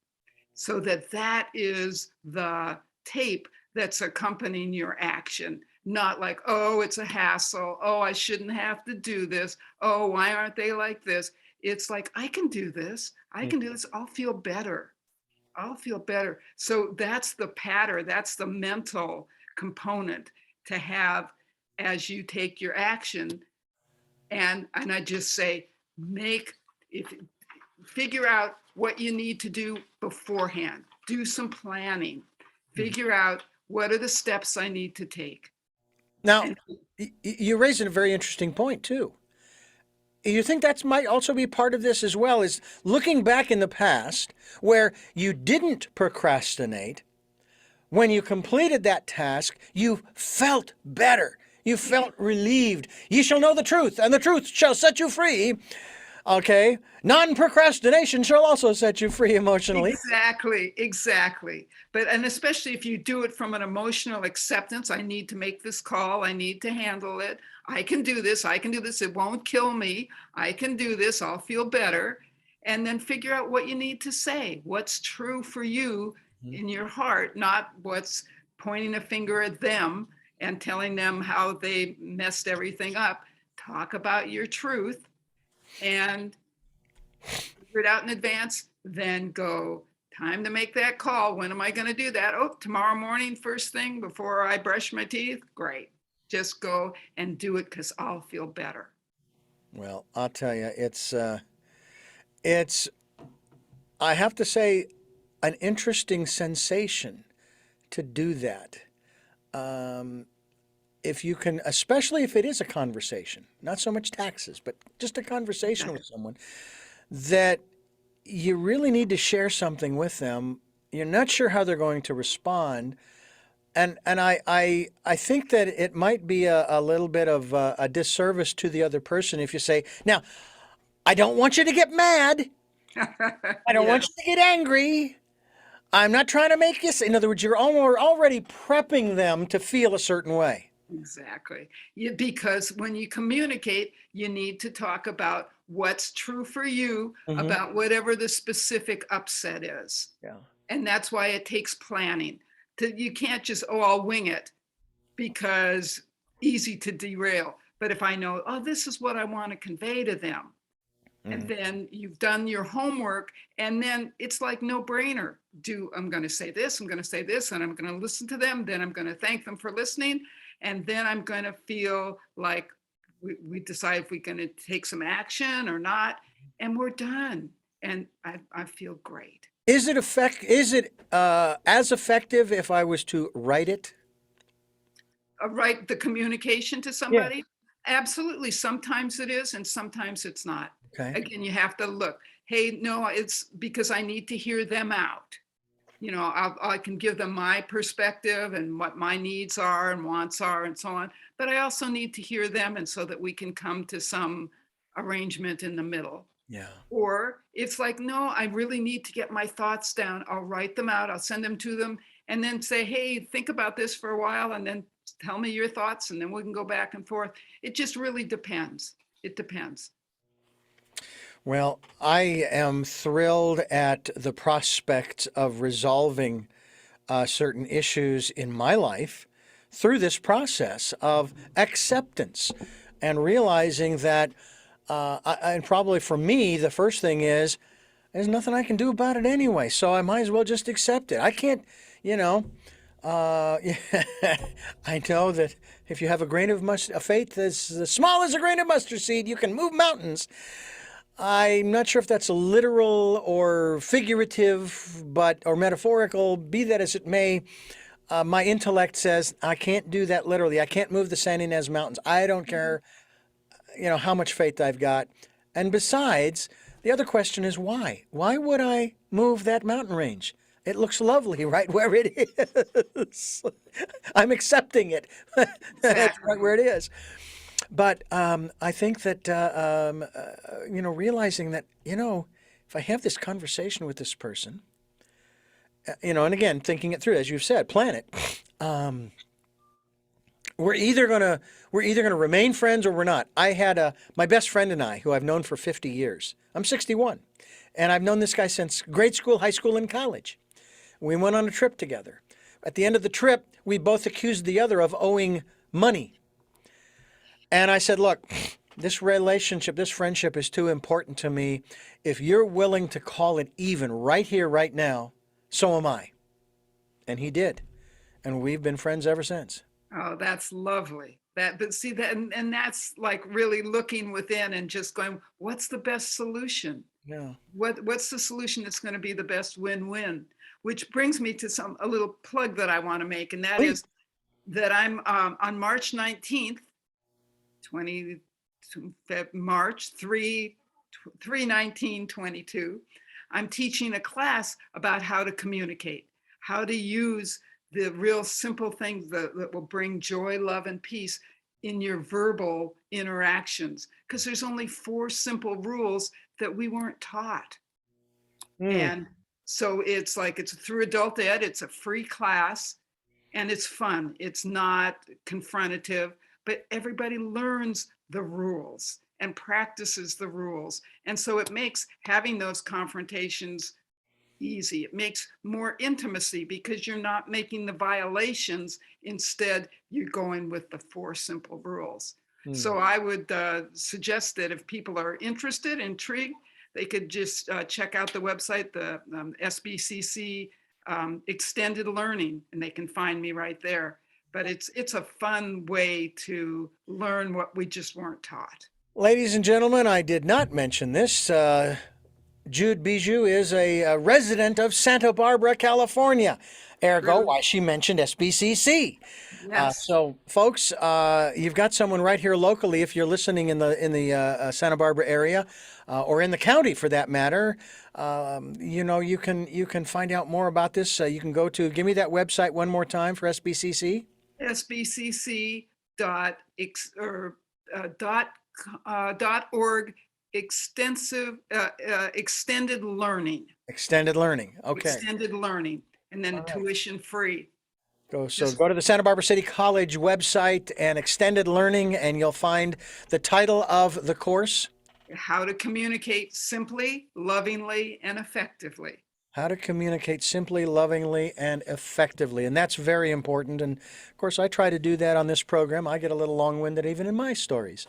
Speaker 3: So that is the tape that's accompanying your action. Not like, oh, it's a hassle. Oh, I shouldn't have to do this. Oh, why aren't they like this? It's like, I can do this. I can do this. I'll feel better. I'll feel better. So that's the pattern. That's the mental component to have as you take your action. And I just say, figure out what you need to do beforehand. Do some planning. Figure out what are the steps I need to take.
Speaker 1: Now, you raised a very interesting point, too. You think that might also be part of this as well, is looking back in the past where you didn't procrastinate. When you completed that task, you felt better. You felt relieved. Ye shall know the truth, and the truth shall set you free. Okay, non-procrastination shall also set you free emotionally.
Speaker 3: Exactly. And especially if you do it from an emotional acceptance, I need to make this call. I need to handle it. I can do this. It won't kill me. I can do this. I'll feel better. And then figure out what you need to say. What's true for you in your heart, not what's pointing a finger at them and telling them how they messed everything up. Talk about your truth and figure it out in advance, then go, time to make that call. When am I going to do that? Oh, tomorrow morning, first thing before I brush my teeth? Great. Just go and do it because I'll feel better.
Speaker 1: Well, I'll tell you, it's, I have to say, an interesting sensation to do that. If you can, especially if it is a conversation, not so much taxes, but just a conversation with someone that you really need to share something with them. You're not sure how they're going to respond. And I think that it might be a little bit of a disservice to the other person if you say, now, I don't want you to get mad. I don't want you to get angry. I'm not trying to make you, in other words, you're already prepping them to feel a certain way.
Speaker 3: Exactly. Because when you communicate, you need to talk about what's true for you about whatever the specific upset is.
Speaker 1: Yeah.
Speaker 3: And that's why it takes planning. You can't just, oh, I'll wing it, because easy to derail. But if I know, oh, this is what I want to convey to them, and then you've done your homework, and then it's like no brainer. I'm going to say this, I'm going to say this, and I'm going to listen to them. Then I'm going to thank them for listening. And then I'm going to feel like we decide if we're going to take some action or not, and we're done. And I feel great.
Speaker 1: Is it as effective if I was to write it?
Speaker 3: Write the communication to somebody? Absolutely. Sometimes it is, and sometimes it's not.
Speaker 1: Okay.
Speaker 3: Again, you have to look. Hey, no, it's because I need to hear them out. I can give them my perspective and what my needs are and wants are and so on. But I also need to hear them, and so that we can come to some arrangement in the middle.
Speaker 1: Yeah.
Speaker 3: Or it's like, no, I really need to get my thoughts down. I'll write them out. I'll send them to them, and then say, hey, think about this for a while, and then tell me your thoughts, and then we can go back and forth. It just really depends. It depends.
Speaker 1: Well, I am thrilled at the prospect of resolving certain issues in my life through this process of acceptance and realizing that, and probably for me, the first thing is, there's nothing I can do about it anyway, so I might as well just accept it. I can't, I know that if you have a grain of faith as small as a grain of mustard seed, you can move mountains. I'm not sure if that's a literal or figurative, or metaphorical, be that as it may. My intellect says I can't do that literally. I can't move the San Ynez Mountains. I don't care, how much faith I've got. And besides, the other question is why? Why would I move that mountain range? It looks lovely right where it is. I'm accepting it. That's right where it is. But I think that, realizing that, if I have this conversation with this person, and again, thinking it through, as you've said, plan it. We're either gonna remain friends or we're not. I had my best friend and I, who I've known for 50 years. I'm 61, and I've known this guy since grade school, high school, and college. We went on a trip together. At the end of the trip, we both accused the other of owing money. And I said, look, this relationship, this friendship is too important to me. If you're willing to call it even right here, right now, so am I. And he did. And we've been friends ever since.
Speaker 3: Oh, that's lovely. But see that, and that's like really looking within and just going, what's the best solution?
Speaker 1: Yeah.
Speaker 3: What's the solution that's going to be the best win-win? Which brings me to a little plug that I want to make, and that
Speaker 1: Please.
Speaker 3: is that I'm on March 19th, March 3/19/22. I'm teaching a class about how to communicate, how to use the real simple things that will bring joy, love, and peace in your verbal interactions. Because there's only 4 simple rules that we weren't taught. And so it's through Adult Ed, it's a free class, and it's fun. It's not confrontative, but everybody learns the rules and practices the rules. And so it makes having those confrontations easy. It makes more intimacy because you're not making the violations. Instead, you're going with the 4 simple rules. So I would suggest that if people are interested, intrigued, they could just check out the website, the SBCC Extended Learning, and they can find me right there. But it's a fun way to learn what we just weren't taught.
Speaker 1: Ladies and gentlemen, I did not mention this. Jude Bijou is a resident of Santa Barbara, California. Ergo, why she mentioned SBCC.
Speaker 3: Yes.
Speaker 1: So, folks, you've got someone right here locally. If you're listening in the Santa Barbara area, or in the county for that matter, you can find out more about this. You can go to, give me that website one more time for SBCC.
Speaker 3: SBCC.org. Extended learning.
Speaker 1: Extended learning. Okay.
Speaker 3: Extended learning, and then tuition free.
Speaker 1: Go to the Santa Barbara City College website and Extended Learning, and you'll find the title of the course.
Speaker 3: How to communicate simply, lovingly, and effectively.
Speaker 1: How to communicate simply, lovingly, and effectively. And that's very important. And of course, I try to do that on this program. I get a little long winded even in my stories.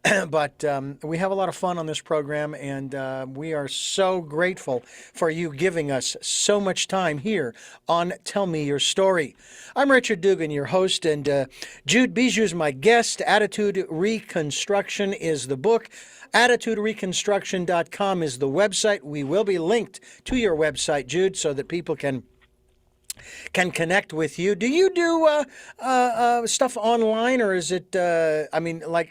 Speaker 1: But we have a lot of fun on this program, and we are so grateful for you giving us so much time here on Tell Me Your Story. I'm Richard Dugan, your host, and Jude Bijou is my guest. Attitude Reconstruction is the book. AttitudeReconstruction.com is the website. We will be linked to your website, Jude, so that people can connect with you. Do you do stuff online, or is it, like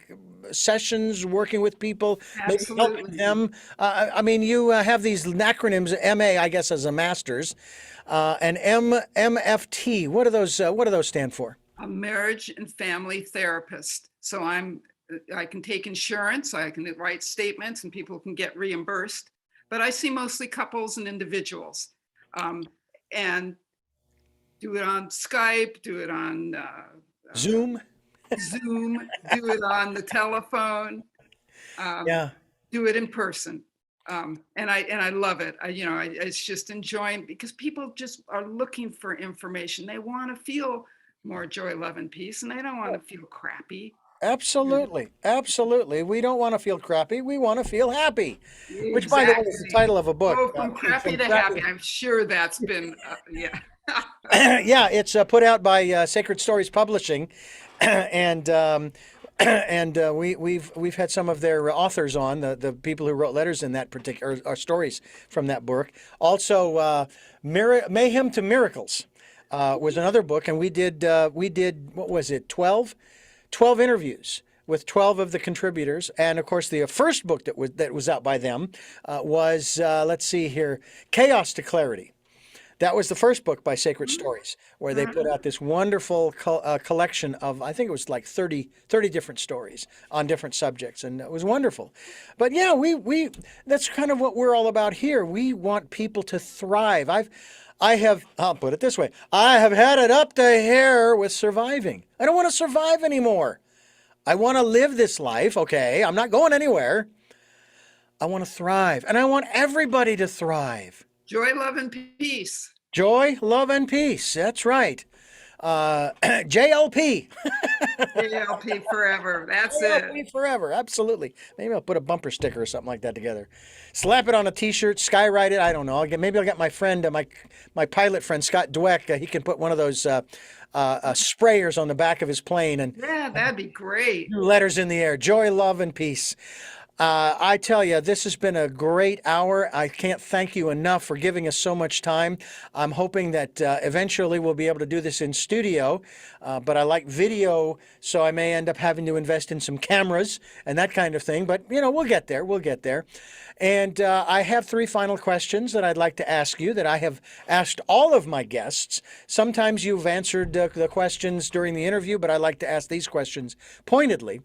Speaker 1: sessions working with people, maybe helping
Speaker 3: Absolutely.
Speaker 1: them? You have these acronyms, MA, I guess, as a master's, and MFT. What do those stand for?
Speaker 3: A marriage and family therapist. So I can take insurance, I can write statements, and people can get reimbursed. But I see mostly couples and individuals, and do it on Skype, do it on
Speaker 1: Zoom.
Speaker 3: Zoom, do it on the telephone,
Speaker 1: Yeah.
Speaker 3: do it in person. And I love it. It's just enjoying, because people just are looking for information. They want to feel more joy, love, and peace, and they don't want to feel crappy.
Speaker 1: Absolutely. Absolutely. We don't want to feel crappy. We want to feel happy, which, by the way, is the
Speaker 3: Exactly.
Speaker 1: title of a book.
Speaker 3: Go from crappy to happy. I'm sure that's been, yeah.
Speaker 1: Yeah, it's put out by Sacred Stories Publishing, and we've had some of their authors on, the people who wrote letters in that particular, or stories from that book. Also, Mayhem to Miracles was another book, and we did what was it, 12 interviews with 12 of the contributors. And of course, the first book that was out by them was, let's see here, Chaos to Clarity. That was the first book by Sacred Stories, where they put out this wonderful collection of, I think it was like 30 different stories on different subjects, and it was wonderful. But yeah, we that's kind of what we're all about here. We want people to thrive. I'll put it this way, I have had it up to here with surviving. I don't want to survive anymore. I want to live this life, okay? I'm not going anywhere. I want to thrive, and I want everybody to thrive.
Speaker 3: Joy, love, and peace.
Speaker 1: Joy, love, and peace. That's right. JLP.
Speaker 3: JLP forever. That's
Speaker 1: JLP
Speaker 3: it.
Speaker 1: forever. Absolutely. Maybe I'll put a bumper sticker or something like that together. Slap it on a T-shirt, skywrite it. I don't know. Maybe I'll get my friend, my pilot friend, Scott Dweck. He can put one of those sprayers on the back of his plane and
Speaker 3: Yeah, that'd be great.
Speaker 1: letters in the air. Joy, love, and peace. I tell you, this has been a great hour. I can't thank you enough for giving us so much time. I'm hoping that eventually we'll be able to do this in studio, but I like video, so I may end up having to invest in some cameras and that kind of thing. But, we'll get there. We'll get there. And I have 3 final questions that I'd like to ask you that I have asked all of my guests. Sometimes you've answered the questions during the interview, but I like to ask these questions pointedly.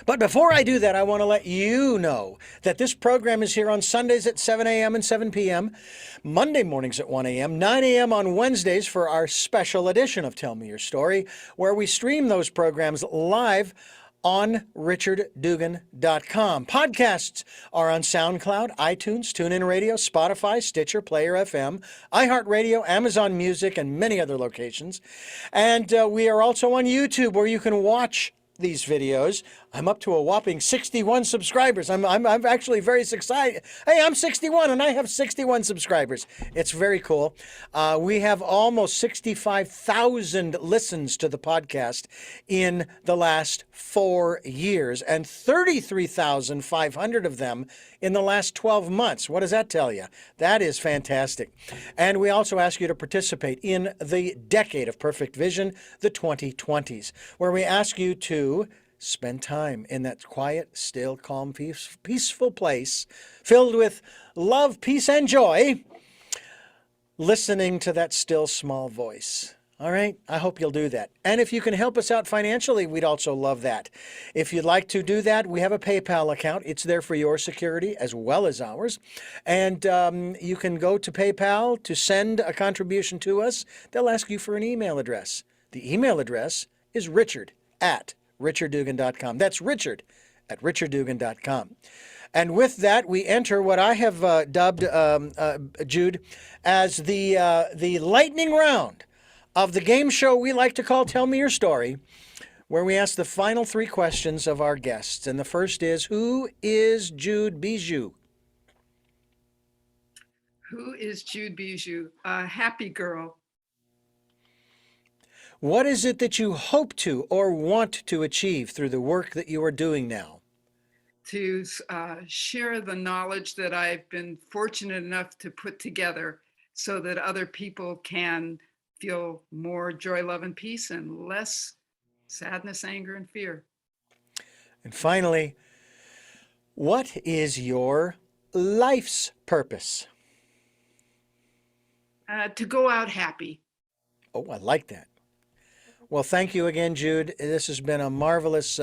Speaker 1: But before I do that, I want to let you know that this program is here on Sundays at 7 a.m. and 7 p.m., Monday mornings at 1 a.m., 9 a.m. on Wednesdays for our special edition of Tell Me Your Story, where we stream those programs live on richarddugan.com. Podcasts are on SoundCloud, iTunes, TuneIn Radio, Spotify, Stitcher, Player FM, iHeartRadio, Amazon Music, and many other locations. And we are also on YouTube, where you can watch these videos. I'm up to a whopping 61 subscribers. I'm actually very excited. Hey, I'm 61 and I have 61 subscribers. It's very cool. We have almost 65,000 listens to the podcast in the last 4 years, and 33,500 of them in the last 12 months. What does that tell you? That is fantastic. And we also ask you to participate in the Decade of Perfect Vision, the 2020s, where we ask you to spend time in that quiet, still, calm, peaceful place filled with love, peace, and joy, listening to that still, small voice. All right? I hope you'll do that. And if you can help us out financially, we'd also love that. If you'd like to do that, we have a PayPal account. It's there for your security as well as ours. And you can go to PayPal to send a contribution to us. They'll ask you for an email address. The email address is richard@richarddugan.com. That's Richard at richarddugan.com. And with that, we enter what I have dubbed, Jude, as the lightning round of the game show we like to call Tell Me Your Story, where we ask the final three questions of our guests. And the first is, who is Jude Bijou?
Speaker 3: Who is Jude Bijou? A happy girl.
Speaker 1: What is it that you hope to or want to achieve through the work that you are doing now?
Speaker 3: To share the knowledge that I've been fortunate enough to put together so that other people can feel more joy, love, and peace and less sadness, anger, and fear.
Speaker 1: And finally, what is your life's purpose?
Speaker 3: To go out happy.
Speaker 1: Oh, I like that. Well, thank you again, Jude. This has been a marvelous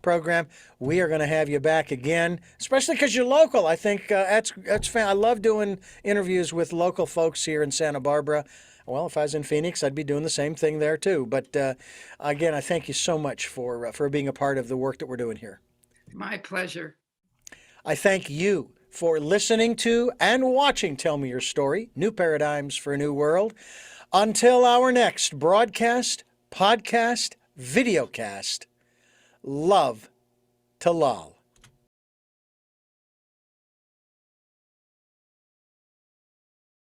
Speaker 1: program. We are going to have you back again, especially because you're local. I think that's I love doing interviews with local folks here in Santa Barbara. Well, if I was in Phoenix, I'd be doing the same thing there too. But again, I thank you so much for being a part of the work that we're doing here.
Speaker 3: My pleasure.
Speaker 1: I thank you for listening to and watching Tell Me Your Story, New Paradigms for a New World. Until our next broadcast, podcast, videocast, love to lol.